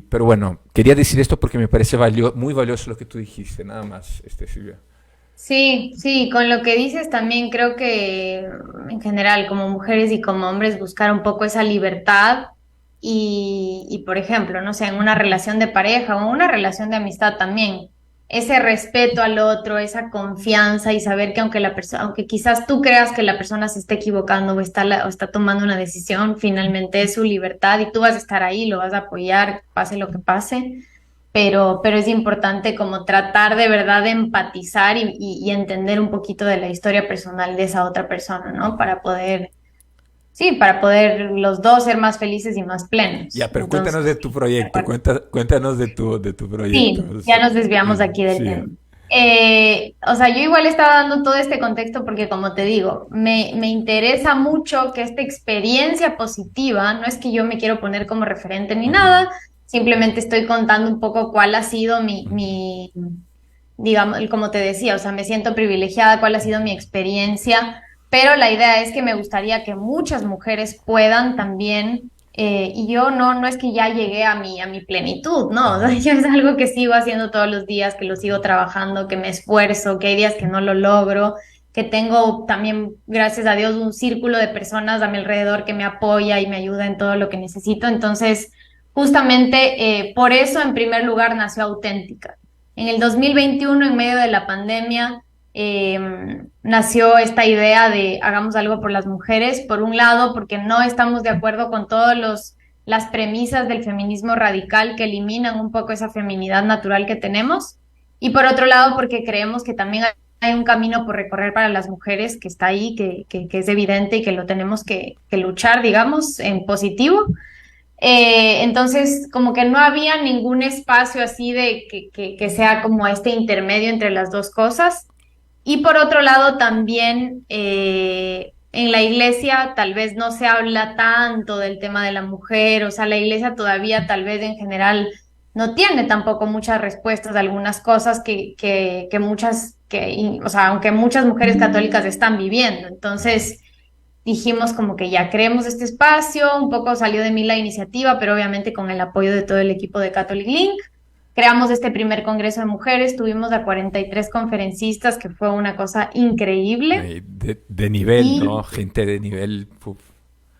pero bueno, quería decir esto porque me parece muy valioso lo que tú dijiste, nada más, Silvia. Sí, sí, con lo que dices también creo que en general como mujeres y como hombres buscar un poco esa libertad y por ejemplo, no sé, en una relación de pareja o en una relación de amistad también, ese respeto al otro, esa confianza y saber que aunque la persona, aunque quizás tú creas que la persona se esté equivocando o está tomando una decisión, finalmente es su libertad y tú vas a estar ahí, lo vas a apoyar, pase lo que pase, pero es importante como tratar de verdad de empatizar y entender un poquito de la historia personal de esa otra persona, ¿no? Para poder, sí, para poder los dos ser más felices y más plenos. Ya, pero cuéntanos Entonces, de tu proyecto, cuéntanos de tu proyecto. sí, ya nos desviamos Sí, aquí del sí. tema. O sea, yo igual estaba dando todo este contexto porque, como te digo, me interesa mucho que esta experiencia positiva, no es que yo me quiero poner como referente ni Ujú, nada, simplemente estoy contando un poco cuál ha sido ujú. digamos, como te decía, o sea, me siento privilegiada, cuál ha sido mi experiencia, pero la idea es que me gustaría que muchas mujeres puedan también, y yo no es que ya llegué a mi plenitud, no, o sea, Ajá. yo es algo que sigo haciendo todos los días, que lo sigo trabajando, que me esfuerzo, que hay días que no lo logro, que tengo también, gracias a Dios, un círculo de personas a mi alrededor que me apoya y me ayuda en todo lo que necesito, entonces... Justamente por eso, en primer lugar, nació Auténtica. En el 2021, en medio de la pandemia, nació esta idea de hagamos algo por las mujeres. Por un lado, porque no estamos de acuerdo con todas las premisas del feminismo radical que eliminan un poco esa feminidad natural que tenemos. Y por otro lado, porque creemos que también hay un camino por recorrer para las mujeres que está ahí, que es evidente y que lo tenemos que luchar, digamos, en positivo. Entonces, como que no había ningún espacio así de que sea como este intermedio entre las dos cosas. Y por otro lado, también en la iglesia tal vez no se habla tanto del tema de la mujer, o sea, la iglesia todavía tal vez en general no tiene tampoco muchas respuestas a algunas cosas que muchas, o sea, aunque muchas mujeres católicas están viviendo. Entonces dijimos como que ya creemos este espacio, un poco salió de mí la iniciativa, pero obviamente con el apoyo de todo el equipo de Catholic Link. Creamos este primer congreso de mujeres, tuvimos a 43 conferencistas, que fue una cosa increíble. De nivel, ¿no? Y Gente de nivel. Puf.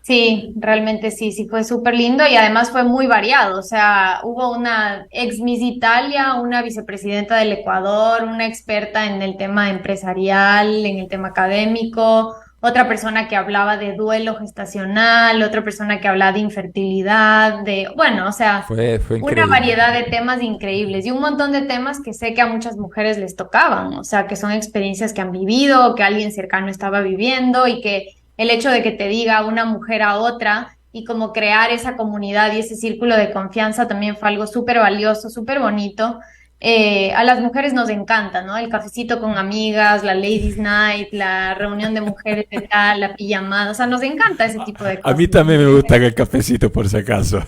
sí, realmente sí, sí fue súper lindo y además fue muy variado. O sea, hubo una ex Miss Italia, una vicepresidenta del Ecuador, una experta en el tema empresarial, en el tema académico, otra persona que hablaba de duelo gestacional, otra persona que hablaba de infertilidad, bueno, o sea, Fue una increíble. variedad de temas increíbles y un montón de temas que sé que a muchas mujeres les tocaban. O sea, que son experiencias que han vivido, que alguien cercano estaba viviendo y que el hecho de que te diga una mujer a otra y como crear esa comunidad y ese círculo de confianza también fue algo súper valioso, súper bonito. A las mujeres nos encanta, ¿no? El cafecito con amigas, la ladies night, la reunión de mujeres de tal, la pijamada, o sea, nos encanta ese tipo de A mí cosas. también me gusta el cafecito, por si acaso.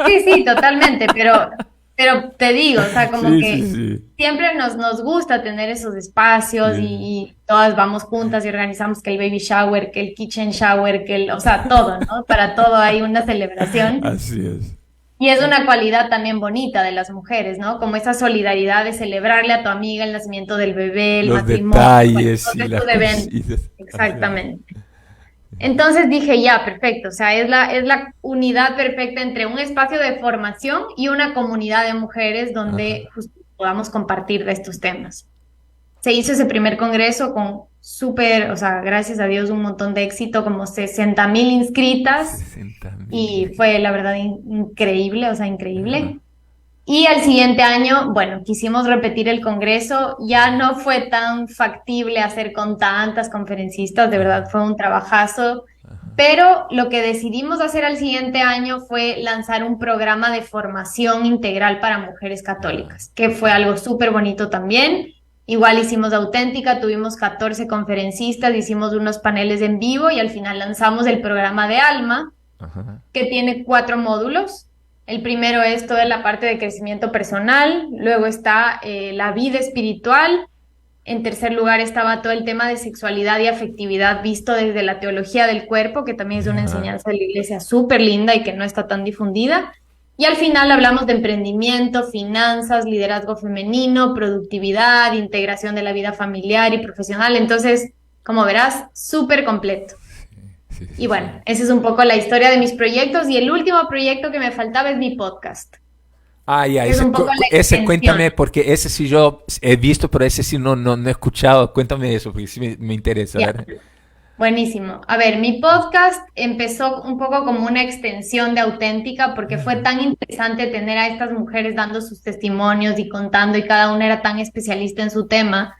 Sí, sí, totalmente, pero te digo, o sea, como Sí, sí, que sí. siempre nos gusta tener esos espacios Sí. y todas vamos juntas y organizamos que el baby shower, que el kitchen shower, o sea, todo, ¿no? Para todo hay una celebración. Así es. Y es una cualidad también bonita de las mujeres, ¿no? Como esa solidaridad de celebrarle a tu amiga el nacimiento del bebé, el Los matrimonio, bueno, detalles todos y las estos eventos. cositas. Así es. Exactamente. Entonces dije, ya, perfecto, o sea, es la unidad perfecta entre un espacio de formación y una comunidad de mujeres donde Ajá. justo podamos compartir de estos temas. Se hizo ese primer congreso con súper, o sea, gracias a Dios, un montón de éxito, como 60.000 inscritas 60.000. y fue la verdad increíble, o sea, Ajá. increíble. Y al siguiente año, bueno, quisimos repetir el congreso, ya no fue tan factible hacer con tantas conferencistas, de verdad Ajá. fue un trabajazo Pero lo que decidimos hacer al siguiente año fue lanzar un programa de formación integral para mujeres católicas, que fue algo súper bonito también. Igual hicimos Auténtica, tuvimos 14 conferencistas, hicimos unos paneles en vivo y al final lanzamos el programa de Alma, Ajá. que tiene 4 módulos. El primero es toda la parte de crecimiento personal, luego está la vida espiritual. En tercer lugar estaba todo el tema de sexualidad y afectividad visto desde la teología del cuerpo, que también es una Ya. enseñanza de la iglesia súper linda y que no está tan difundida. Y al final hablamos de emprendimiento, finanzas, liderazgo femenino, productividad, integración de la vida familiar y profesional. Entonces, como verás, súper completo. Sí, Y sí, sí. bueno, esa es un poco la historia de mis proyectos. Y el último proyecto que me faltaba es mi podcast, Ah, ya, que es un poco la ese cuéntame, extensión. porque ese sí yo he visto, pero ese sí no he escuchado. Cuéntame eso, porque sí me interesa. A Ya. ver. Buenísimo. A ver, mi podcast empezó un poco como una extensión de Auténtica porque fue Ujú. tan interesante tener a estas mujeres dando sus testimonios y contando y cada una era tan especialista en su tema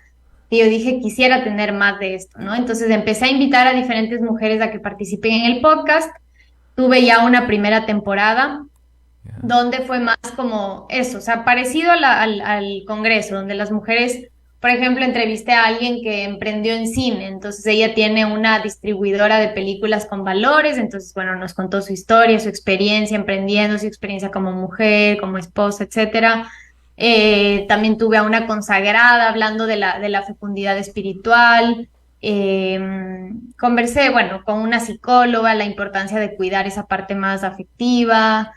que yo dije quisiera tener más de esto, ¿no? Entonces empecé a invitar a diferentes mujeres a que participen en el podcast. Tuve ya una primera temporada Ya. donde fue más como eso, o sea, parecido al Congreso, donde las mujeres, por ejemplo, entrevisté a alguien que emprendió en cine, entonces ella tiene una distribuidora de películas con valores, entonces, bueno, nos contó su historia, su experiencia emprendiendo, su experiencia como mujer, como esposa, etcétera. También tuve a una consagrada hablando de la fecundidad espiritual. Eh, Conversé, bueno, con una psicóloga, la importancia de cuidar esa parte más afectiva.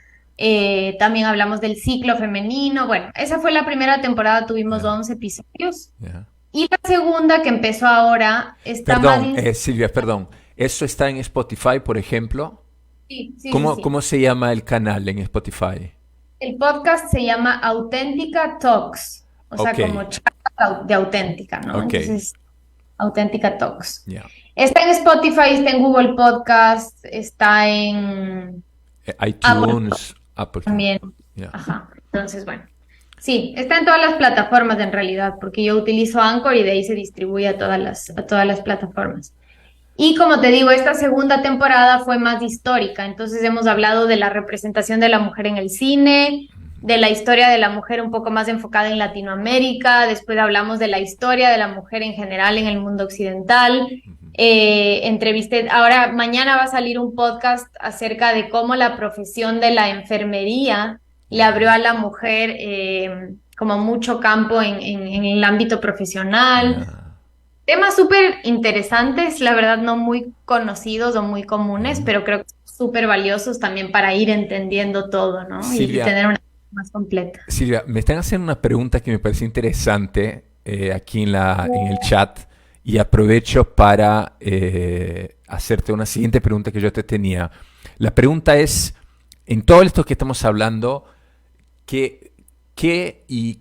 También hablamos del ciclo femenino. Bueno, esa fue la primera temporada, tuvimos Ya. 11 episodios. Ya. Y la segunda, que empezó ahora, está más... Perdón, Silvia, perdón. ¿Eso está en Spotify, por ejemplo? Sí, sí, sí, ¿Cómo, sí. cómo se llama el canal en Spotify? El podcast se llama Auténtica Talks, o Ok, sea, como charla de auténtica, ¿no? ok. Entonces, Auténtica Talks. Ya. Está en Spotify, está en Google Podcast, está en Apple iTunes, Apple. también. Ya. Ajá. Entonces, bueno. Sí, está en todas las plataformas en realidad, porque yo utilizo Anchor y de ahí se distribuye a todas las plataformas. Y como te digo, esta segunda temporada fue más histórica, entonces hemos hablado de la representación de la mujer en el cine, de la historia de la mujer un poco más enfocada en Latinoamérica, después hablamos de la historia de la mujer en general en el mundo occidental. Entrevisté, ahora mañana va a salir un podcast acerca de cómo la profesión de la enfermería le abrió a la mujer como mucho campo en el ámbito profesional. Ya. Temas súper interesantes, la verdad no muy conocidos o muy comunes, Ujú. pero creo que súper valiosos también para ir entendiendo todo, ¿no? Y Silvia, tener una más completa. Silvia, me están haciendo una pregunta que me parece interesante aquí en el chat y aprovecho para hacerte una siguiente pregunta que yo te tenía. La pregunta es, en todo esto que estamos hablando, ¿qué, qué y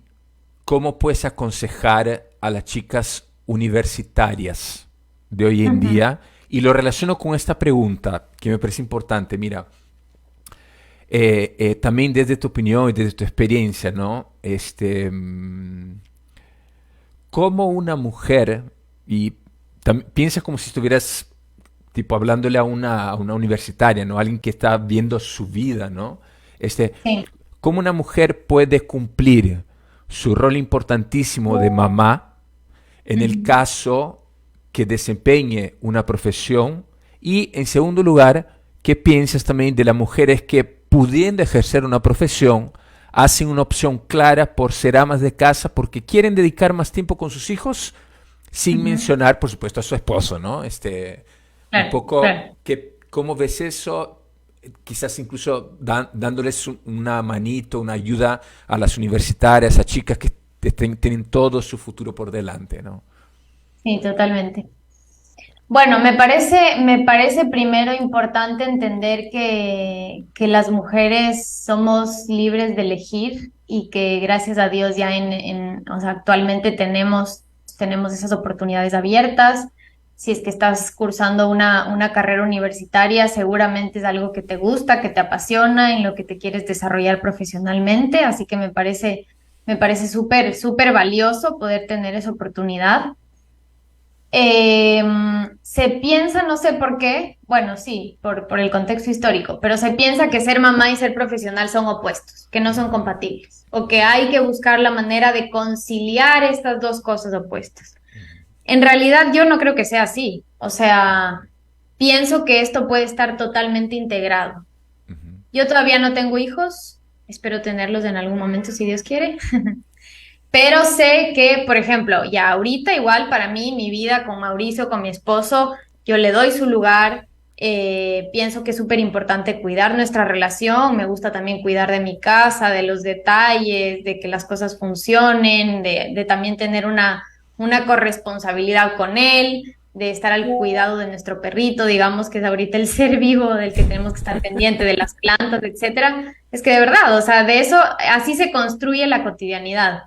cómo puedes aconsejar a las chicas universitarias de hoy en Ujú. día? Y lo relaciono con esta pregunta que me parece importante. Mira, también desde tu opinión y desde tu experiencia, ¿no? Cómo una mujer, y piensa como si estuvieras tipo hablándole a una universitaria, ¿no? Alguien que está viendo su vida, ¿no? Este, Sí. cómo una mujer puede cumplir su rol importantísimo de mamá en el Ujú. caso que desempeñe una profesión y en segundo lugar, ¿qué piensas también de las mujeres que pudiendo ejercer una profesión hacen una opción clara por ser amas de casa porque quieren dedicar más tiempo con sus hijos sin Ujú. mencionar, por supuesto, a su esposo, ¿no? Un Claro, poco, claro. ¿cómo ves eso? Quizás incluso dándoles una manito, una ayuda a las universitarias, a chicas que tienen todo su futuro por delante, ¿no? Sí, totalmente. Bueno, me parece primero importante entender que las mujeres somos libres de elegir y que gracias a Dios ya o sea, actualmente tenemos esas oportunidades abiertas. Si es que estás cursando una carrera universitaria, seguramente es algo que te gusta, que te apasiona, en lo que te quieres desarrollar profesionalmente. Así que me parece súper, súper valioso poder tener esa oportunidad. Eh, Se piensa, no sé por qué, bueno, sí, por el contexto histórico, pero se piensa que ser mamá y ser profesional son opuestos, que no son compatibles, o que hay que buscar la manera de conciliar estas dos cosas opuestas. En realidad yo no creo que sea así, o sea, pienso que esto puede estar totalmente integrado. Yo todavía no tengo hijos, espero tenerlos en algún momento si Dios quiere. Pero sé que, por ejemplo, ya ahorita igual para mí, mi vida con Mauricio, con mi esposo, yo le doy su lugar. Pienso que es súper importante cuidar nuestra relación. Me gusta también cuidar de mi casa, de los detalles, de que las cosas funcionen, de también tener una corresponsabilidad con él, de estar al cuidado de nuestro perrito, digamos que es ahorita el ser vivo del que tenemos que estar pendiente, de las plantas, etcétera. Es que de verdad, o sea, de eso así se construye la cotidianidad.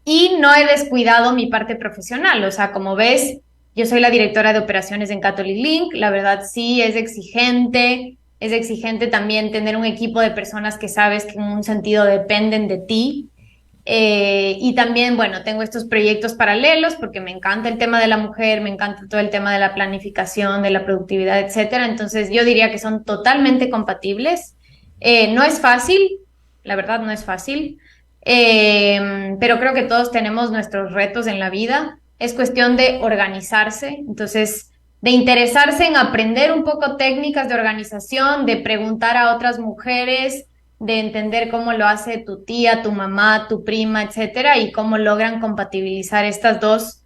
Y no he descuidado mi parte profesional, o sea, como ves, yo soy la directora de operaciones en Catholic Link, la verdad sí es exigente también tener un equipo de personas que sabes que en un sentido dependen de ti. Y también, bueno, tengo estos proyectos paralelos porque me encanta el tema de la mujer, me encanta todo el tema de la planificación, de la productividad, etcétera. Entonces, yo diría que son totalmente compatibles. No es fácil, la verdad no es fácil, pero creo que todos tenemos nuestros retos en la vida. Es cuestión de organizarse, entonces, de interesarse en aprender un poco técnicas de organización, de preguntar a otras mujeres, de entender cómo lo hace tu tía, tu mamá, tu prima, etcétera, y cómo logran compatibilizar estas dos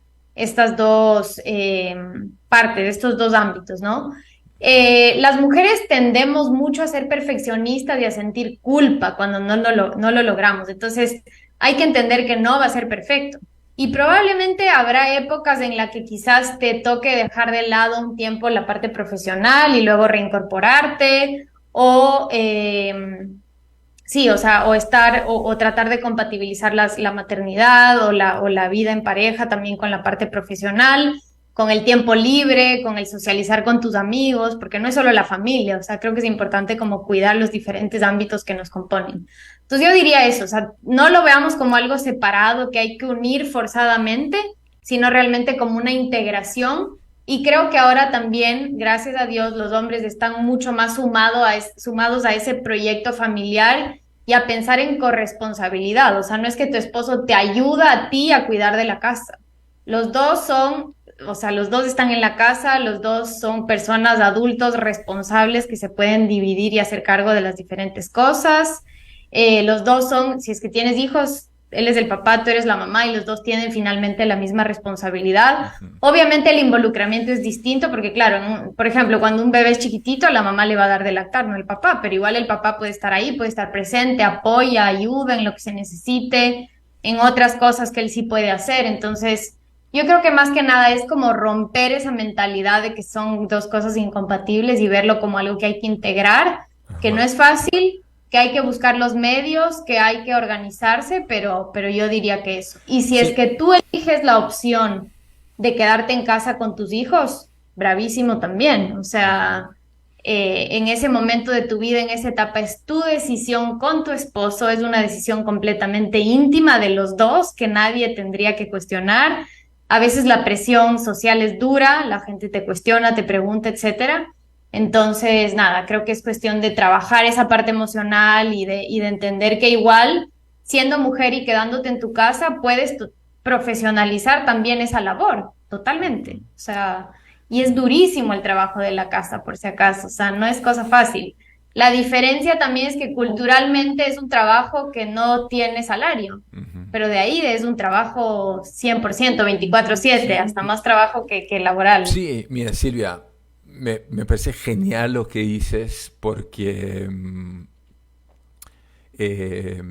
partes, estos dos ámbitos, ¿no? Las mujeres tendemos mucho a ser perfeccionistas y a sentir culpa cuando no lo logramos. Entonces, hay que entender que no va a ser perfecto. Y probablemente habrá épocas en las que quizás te toque dejar de lado un tiempo la parte profesional y luego reincorporarte o sí, o sea, o tratar de compatibilizar la maternidad o la vida en pareja también con la parte profesional, con el tiempo libre, con el socializar con tus amigos, porque no es solo la familia, o sea, creo que es importante como cuidar los diferentes ámbitos que nos componen. Entonces yo diría eso, o sea, no lo veamos como algo separado que hay que unir forzadamente, sino realmente como una integración. Y creo que ahora también, gracias a Dios, los hombres están mucho más sumados a ese proyecto familiar y a pensar en corresponsabilidad. O sea, no es que tu esposo te ayuda a ti a cuidar de la casa. Los dos son, o sea, los dos están en la casa, los dos son personas adultos responsables que se pueden dividir y hacer cargo de las diferentes cosas. Los dos son, si es que tienes hijos, él es el papá, tú eres la mamá y los dos tienen finalmente la misma responsabilidad. Obviamente el involucramiento es distinto porque, claro, por ejemplo, cuando un bebé es chiquitito, la mamá le va a dar de lactar, no el papá, pero igual el papá puede estar ahí, puede estar presente, apoya, ayuda en lo que se necesite, en otras cosas que él sí puede hacer. Entonces, yo creo que más que nada es como romper esa mentalidad de que son dos cosas incompatibles y verlo como algo que hay que integrar, que no Ajá. es fácil, que hay que buscar los medios, que hay que organizarse, pero yo diría que eso. Y si es Sí, que tú eliges la opción de quedarte en casa con tus hijos, bravísimo también. O sea, en ese momento de tu vida, en esa etapa, es tu decisión con tu esposo, es una decisión completamente íntima de los dos que nadie tendría que cuestionar. A veces la presión social es dura, la gente te cuestiona, te pregunta, etcétera. Entonces, nada, creo que es cuestión de trabajar esa parte emocional y de entender que igual, siendo mujer y quedándote en tu casa, puedes profesionalizar también esa labor, totalmente. O sea, y es durísimo el trabajo de la casa, por si acaso, o sea, no es cosa fácil. La diferencia también es que culturalmente es un trabajo que no tiene salario, pero de ahí es un trabajo 100%, 24/7, hasta más trabajo que laboral. sí, mira, Silvia, me parece genial lo que dices porque eh,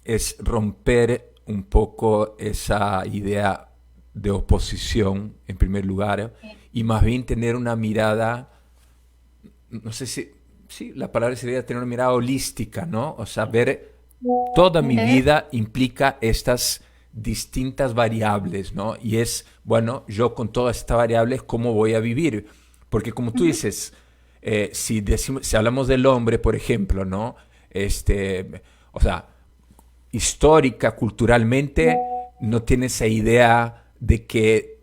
es romper un poco esa idea de oposición, en primer lugar, y más bien tener una mirada, no sé si, sí, la palabra sería tener una mirada holística, ¿no? O sea, ver toda mi ¿Eh? vida implica estas distintas variables, ¿no? Y es, bueno, yo con todas estas variables, ¿cómo voy a vivir? Porque como tú Ujú. dices, si hablamos del hombre, por ejemplo, ¿no? O sea, histórica, culturalmente, no tiene esa idea de que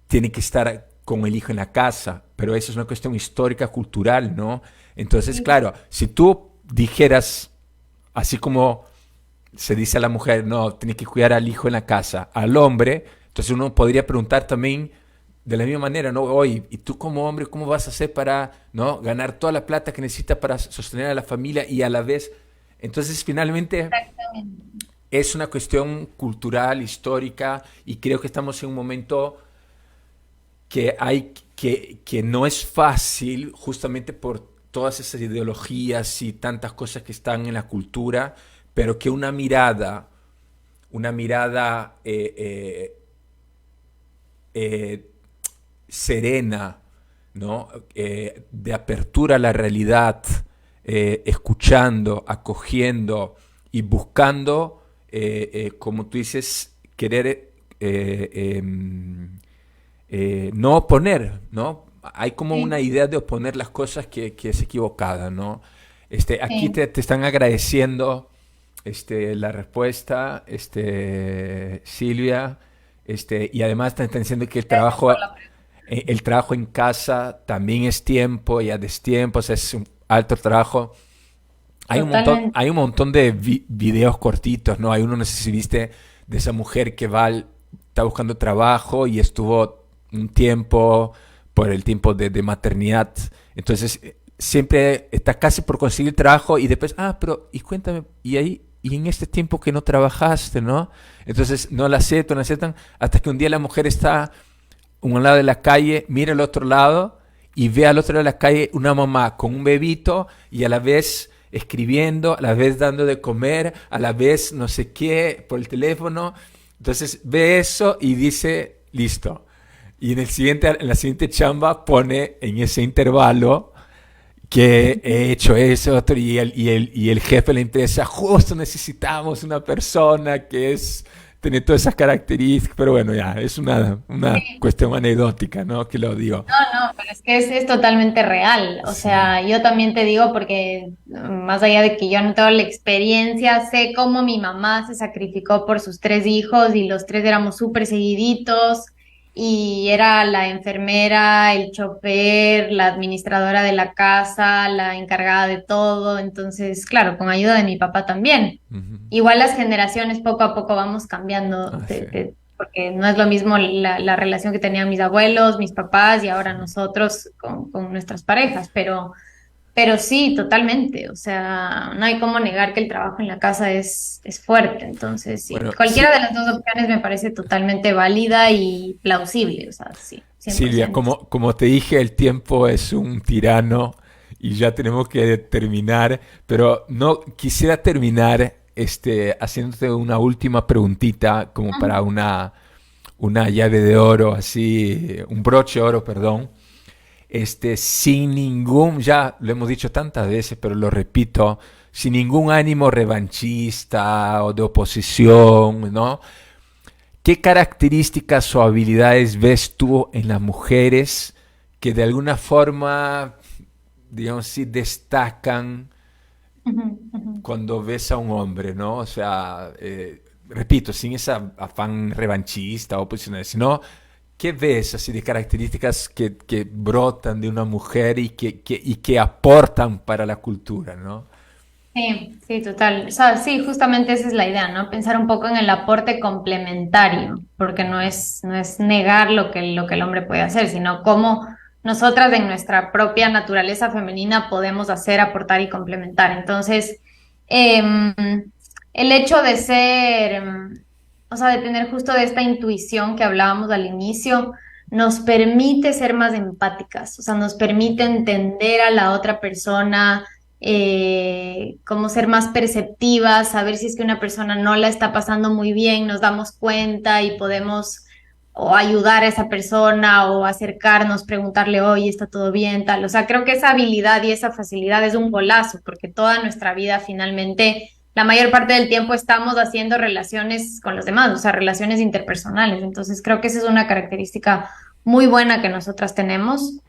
tiene que estar con el hijo en la casa, pero eso es una cuestión histórica, cultural, ¿no? Entonces, claro, si tú dijeras, así como se dice a la mujer, no, tiene que cuidar al hijo en la casa, al hombre, entonces uno podría preguntar también de la misma manera, ¿no? Oye, ¿y tú como hombre cómo vas a hacer para, ¿no?, ganar toda la plata que necesitas para sostener a la familia y a la vez? Entonces, finalmente, Exactamente. es una cuestión cultural, histórica, y creo que estamos en un momento que no es fácil, justamente por todas esas ideologías y tantas cosas que están en la cultura, pero que una mirada eh, serena, ¿no? De apertura a la realidad, escuchando, acogiendo y buscando, como tú dices, querer no oponer, ¿no? Hay como una Sí, idea de oponer las cosas que es equivocada, ¿no? Aquí sí. te están agradeciendo la respuesta, Silvia, y además te están diciendo que Gracias por la pregunta. el trabajo en casa también es tiempo y a destiempo, o sea, es un alto trabajo. Totalmente. Hay un montón de videos cortitos, ¿no? Hay uno, no sé si viste, de esa mujer que está buscando trabajo y estuvo un tiempo por el tiempo de maternidad. Entonces, siempre está casi por conseguir trabajo y después, pero, y cuéntame, y ahí, y en este tiempo que no trabajaste, ¿no? Entonces, no la aceptan, no la aceptan, hasta que un día la mujer está a un lado de la calle, mira al otro lado y ve al otro lado de la calle una mamá con un bebito y a la vez escribiendo, a la vez dando de comer, a la vez no sé qué por el teléfono. Entonces ve eso y dice, listo. Y en la siguiente chamba pone en ese intervalo que he hecho eso, otro, y el jefe de la empresa, justo necesitamos una persona que tiene todas esas características, pero bueno, ya, es una cuestión anecdótica, ¿no? Que lo digo. No, pero es que es totalmente real. O Sí. sea, yo también te digo porque más allá de que yo no tengo la experiencia, sé cómo mi mamá se sacrificó por sus tres hijos y los tres éramos súper seguiditos y era la enfermera, el chofer, la administradora de la casa, la encargada de todo. Entonces, claro, con ayuda de mi papá también. Ujú. Igual las generaciones poco a poco vamos cambiando Ah, sí. porque no es lo mismo la relación que tenían mis abuelos, mis papás y ahora Sí. nosotros con nuestras parejas, pero sí, totalmente, o sea, no hay cómo negar que el trabajo en la casa es fuerte, entonces sí, Bueno, cualquiera de las dos opciones me parece totalmente válida y plausible, o sea, sí, Silvia, 100%. como te dije, el tiempo es un tirano y ya tenemos que terminar, pero no quisiera terminar haciéndote una última preguntita como para Ujú, una llave de oro, así, un broche de oro, perdón, sin ningún, ya lo hemos dicho tantas veces, pero lo repito, sin ningún ánimo revanchista o de oposición, ¿no? ¿Qué características o habilidades ves tú en las mujeres que de alguna forma, digamos así, destacan ujú, ujú. cuando ves a un hombre, ¿no? O sea, repito, sin ese afán revanchista o posicional, sino, ¿qué ves así de características que brotan de una mujer y que aportan para la cultura, ¿no? Sí, sí, total. O sea, sí, justamente esa es la idea, ¿no? Pensar un poco en el aporte complementario, porque no es negar lo que el hombre puede hacer, sino cómo nosotras en nuestra propia naturaleza femenina podemos hacer, aportar y complementar. Entonces, em, el hecho de ser, o sea, de tener justo de esta intuición que hablábamos al inicio, nos permite ser más empáticas, o sea, nos permite entender a la otra persona, cómo ser más perceptivas, saber si es que una persona no la está pasando muy bien, nos damos cuenta y podemos o ayudar a esa persona o acercarnos, preguntarle, oye, ¿está todo bien? Tal. O sea, creo que esa habilidad y esa facilidad es un golazo, porque toda nuestra vida finalmente, la mayor parte del tiempo estamos haciendo relaciones con los demás, o sea, relaciones interpersonales. Entonces, creo que esa es una característica muy buena que nosotras tenemos.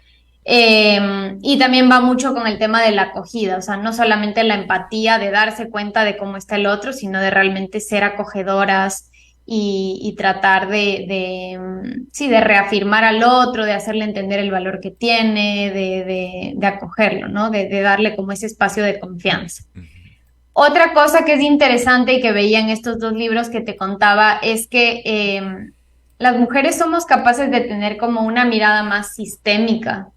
Y también va mucho con el tema de la acogida, o sea, no solamente la empatía de darse cuenta de cómo está el otro, sino de realmente ser acogedoras y tratar sí, de reafirmar al otro, de hacerle entender el valor que tiene, de acogerlo, ¿no? De darle como ese espacio de confianza. Otra cosa que es interesante y que veía en estos dos libros que te contaba es que las mujeres somos capaces de tener como una mirada más sistémica.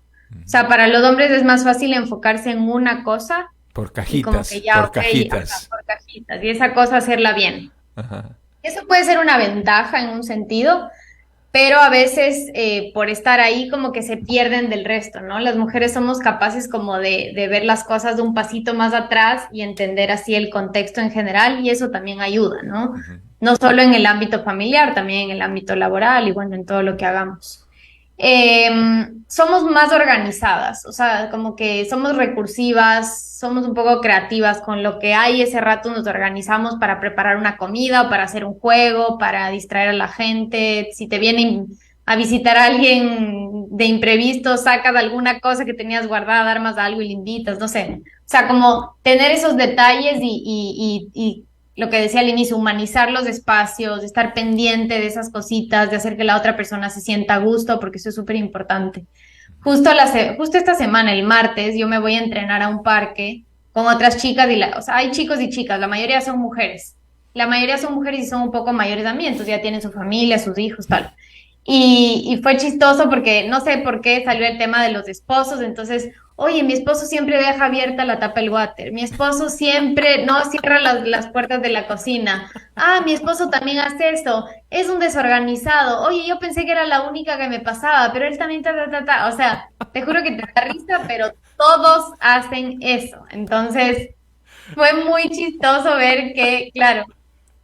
O sea, para los hombres es más fácil enfocarse en una cosa Por y como que cajitas, ya, por ok, ajá, cajitas. por cajitas, y esa cosa hacerla bien. Ajá. Eso puede ser una ventaja en un sentido, pero a veces por estar ahí como que se pierden del resto, ¿no? Las mujeres somos capaces como de ver las cosas de un pasito más atrás y entender así el contexto en general y eso también ayuda, ¿no? Ujú. No solo en el ámbito familiar, también en el ámbito laboral y bueno, en todo lo que hagamos. Somos más organizadas, o sea, como que somos recursivas, somos un poco creativas con lo que hay ese rato nos organizamos para preparar una comida, o para hacer un juego, para distraer a la gente. Si te viene a visitar a alguien de imprevisto, sacas alguna cosa que tenías guardada, armas algo y le invitas, no sé. O sea, como tener esos detalles y lo que decía al inicio, humanizar los espacios, estar pendiente de esas cositas, de hacer que la otra persona se sienta a gusto, porque eso es súper importante. Justo esta semana, el martes, yo me voy a entrenar a un parque con otras chicas, o sea, hay chicos y chicas, la mayoría son mujeres. La mayoría son mujeres y son un poco mayores a mí, entonces ya tienen su familia, sus hijos, tal. Y fue chistoso porque no sé por qué salió el tema de los esposos, entonces, oye, mi esposo siempre deja abierta la tapa del water, mi esposo siempre no cierra las puertas de la cocina, ah, mi esposo también hace esto, es un desorganizado, oye, yo pensé que era la única que me pasaba, pero él también, o sea, te juro que te da risa, pero todos hacen eso, entonces fue muy chistoso ver que, claro,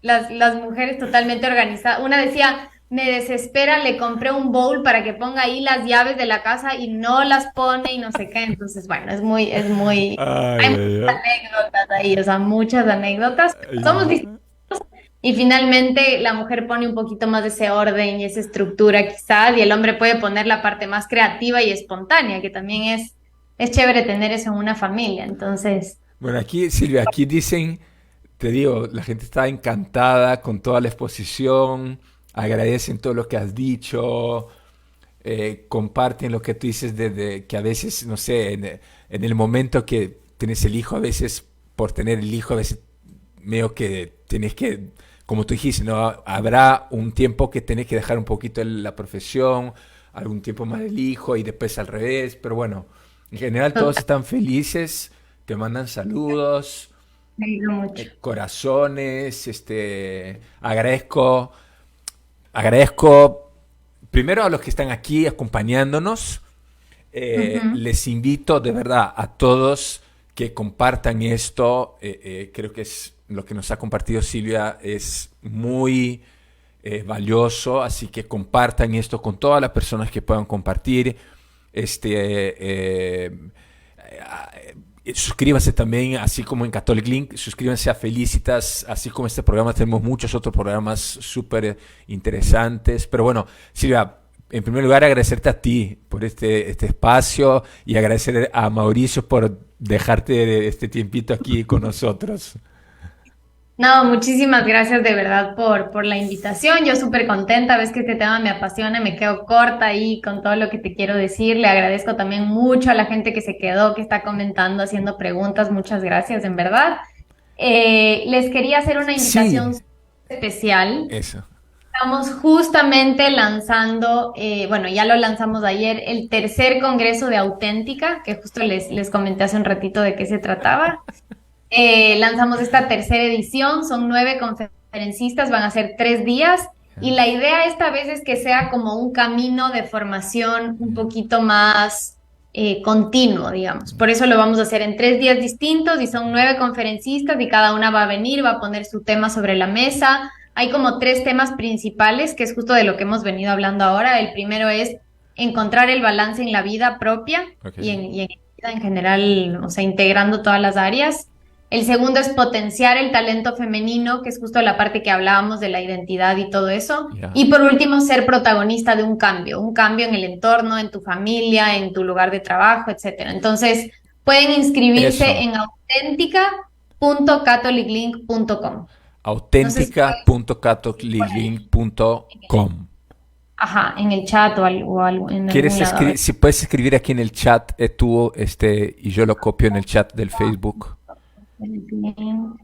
las mujeres totalmente organizadas. Una decía, me desespera, le compré un bowl para que ponga ahí las llaves de la casa y no las pone y no sé qué. Entonces, bueno, Ay, hay ay, muchas ay. anécdotas ahí, o sea, muchas anécdotas. Somos distintos Ay. y finalmente la mujer pone un poquito más de ese orden y esa estructura quizás y el hombre puede poner la parte más creativa y espontánea, que también es chévere tener eso en una familia. Entonces, Bueno, aquí, Silvia, aquí dicen, te digo, la gente está encantada con toda la exposición, agradecen todo lo que has dicho, comparten lo que tú dices de que a veces, no sé, en el momento que tienes el hijo, a veces por tener el hijo, a veces medio que tienes que, como tú dijiste, ¿no? Habrá un tiempo que tenés que dejar un poquito la profesión, algún tiempo más el hijo y después al revés, pero bueno, en general todos están felices, te mandan saludos, me alegro mucho. corazones, agradezco primero a los que están aquí acompañándonos. Ujú. Les invito de verdad a todos que compartan esto. Creo que es lo que nos ha compartido Silvia es muy valioso, así que compartan esto con todas las personas que puedan compartir. Este, suscríbanse también, así como en Catholic Link, suscríbanse a Felicitas, así como este programa tenemos muchos otros programas súper interesantes. Pero bueno, Silvia, en primer lugar agradecerte a ti por este espacio y agradecer a Mauricio por dejarte este tiempito aquí con nosotros. No, muchísimas gracias de verdad por la invitación. Yo súper contenta, ves que este tema me apasiona, me quedo corta ahí con todo lo que te quiero decir. Le agradezco también mucho a la gente que se quedó, que está comentando, haciendo preguntas. Muchas gracias, en verdad. Les quería hacer una invitación Sí, especial. eso. Estamos justamente lanzando, bueno, ya lo lanzamos ayer, el tercer congreso de Auténtica, que justo les comenté hace un ratito de qué se trataba. Lanzamos esta tercera edición, son 9 conferencistas, van a ser 3 días y la idea esta vez es que sea como un camino de formación un poquito más continuo, digamos. Por eso lo vamos a hacer en 3 días distintos y son 9 conferencistas y cada una va a venir, va a poner su tema sobre la mesa. Hay como 3 temas principales, que es justo de lo que hemos venido hablando ahora. El primero es encontrar el balance en la vida propia Ok. y en la vida en general, o sea, integrando todas las áreas. El segundo es potenciar el talento femenino, que es justo la parte que hablábamos de la identidad y todo eso. Ya. Y por último, ser protagonista de un cambio en el entorno, en tu familia, en tu lugar de trabajo, etcétera. Entonces, pueden inscribirse Eso. en auténtica.catholiclink.com. No sé si auténtica.catoliglink.com. ajá, en el chat en algún lado. A ver. Si puedes escribir aquí en el chat tú, y yo lo copio en el chat del Facebook. Link.com.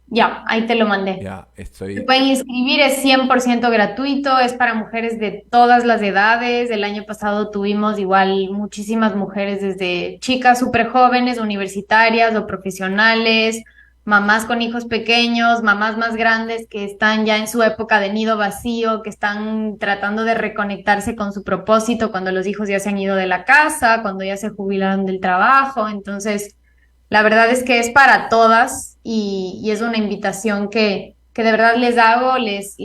Ya, ahí te lo mandé. Ya, Se estoy. pueden inscribir, es 100% gratuito, es para mujeres de todas las edades. El año pasado tuvimos igual muchísimas mujeres desde chicas súper jóvenes, universitarias o profesionales, mamás con hijos pequeños, mamás más grandes que están ya en su época de nido vacío, que están tratando de reconectarse con su propósito cuando los hijos ya se han ido de la casa, cuando ya se jubilaron del trabajo. Entonces... La verdad es que es para todas y es una invitación que de verdad les hago, les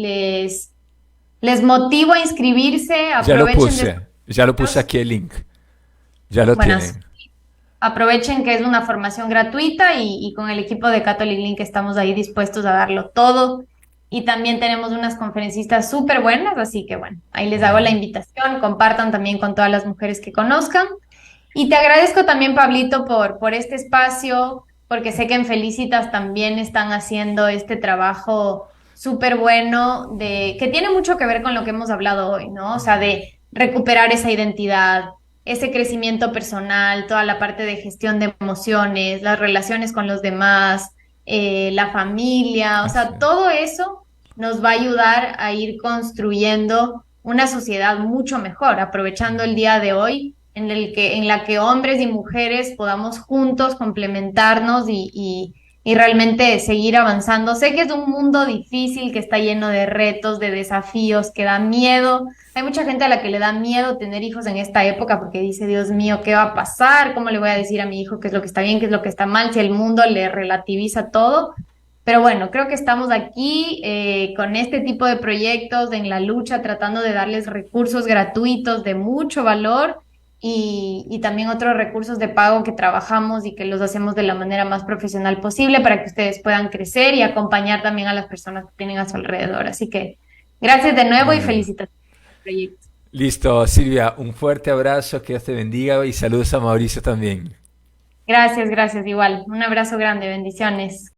motivo a inscribirse, aprovechen de, Ya lo puse estos- aquí el link. Ya lo buenas, tienen. aprovechen que es una formación gratuita y con el equipo de Catholic Link estamos ahí dispuestos a darlo todo. Y también tenemos unas conferencistas súper buenas, así que bueno, ahí les hago la Bueno, invitación, compartan también con todas las mujeres que conozcan. Y te agradezco también, Pablito, por este espacio, porque sé que en Felicitas también están haciendo este trabajo súper bueno que tiene mucho que ver con lo que hemos hablado hoy, ¿no? O sea, de recuperar esa identidad, ese crecimiento personal, toda la parte de gestión de emociones, las relaciones con los demás, la familia, o así sea, es. todo eso nos va a ayudar a ir construyendo una sociedad mucho mejor, aprovechando el día de hoy en la que hombres y mujeres podamos juntos complementarnos y realmente seguir avanzando. Sé que es un mundo difícil, que está lleno de retos, de desafíos, que da miedo. Hay mucha gente a la que le da miedo tener hijos en esta época porque dice, Dios mío, ¿qué va a pasar? ¿Cómo le voy a decir a mi hijo qué es lo que está bien, qué es lo que está mal, si el mundo le relativiza todo? Pero bueno, creo que estamos aquí con este tipo de proyectos en la lucha, tratando de darles recursos gratuitos de mucho valor y también otros recursos de pago que trabajamos y que los hacemos de la manera más profesional posible para que ustedes puedan crecer y acompañar también a las personas que tienen a su alrededor. Así que gracias de nuevo y Bueno. felicitaciones por el proyecto. Listo, Silvia, un fuerte abrazo, que Dios te bendiga y saludos a Mauricio también. Gracias, gracias, igual. Un abrazo grande, bendiciones.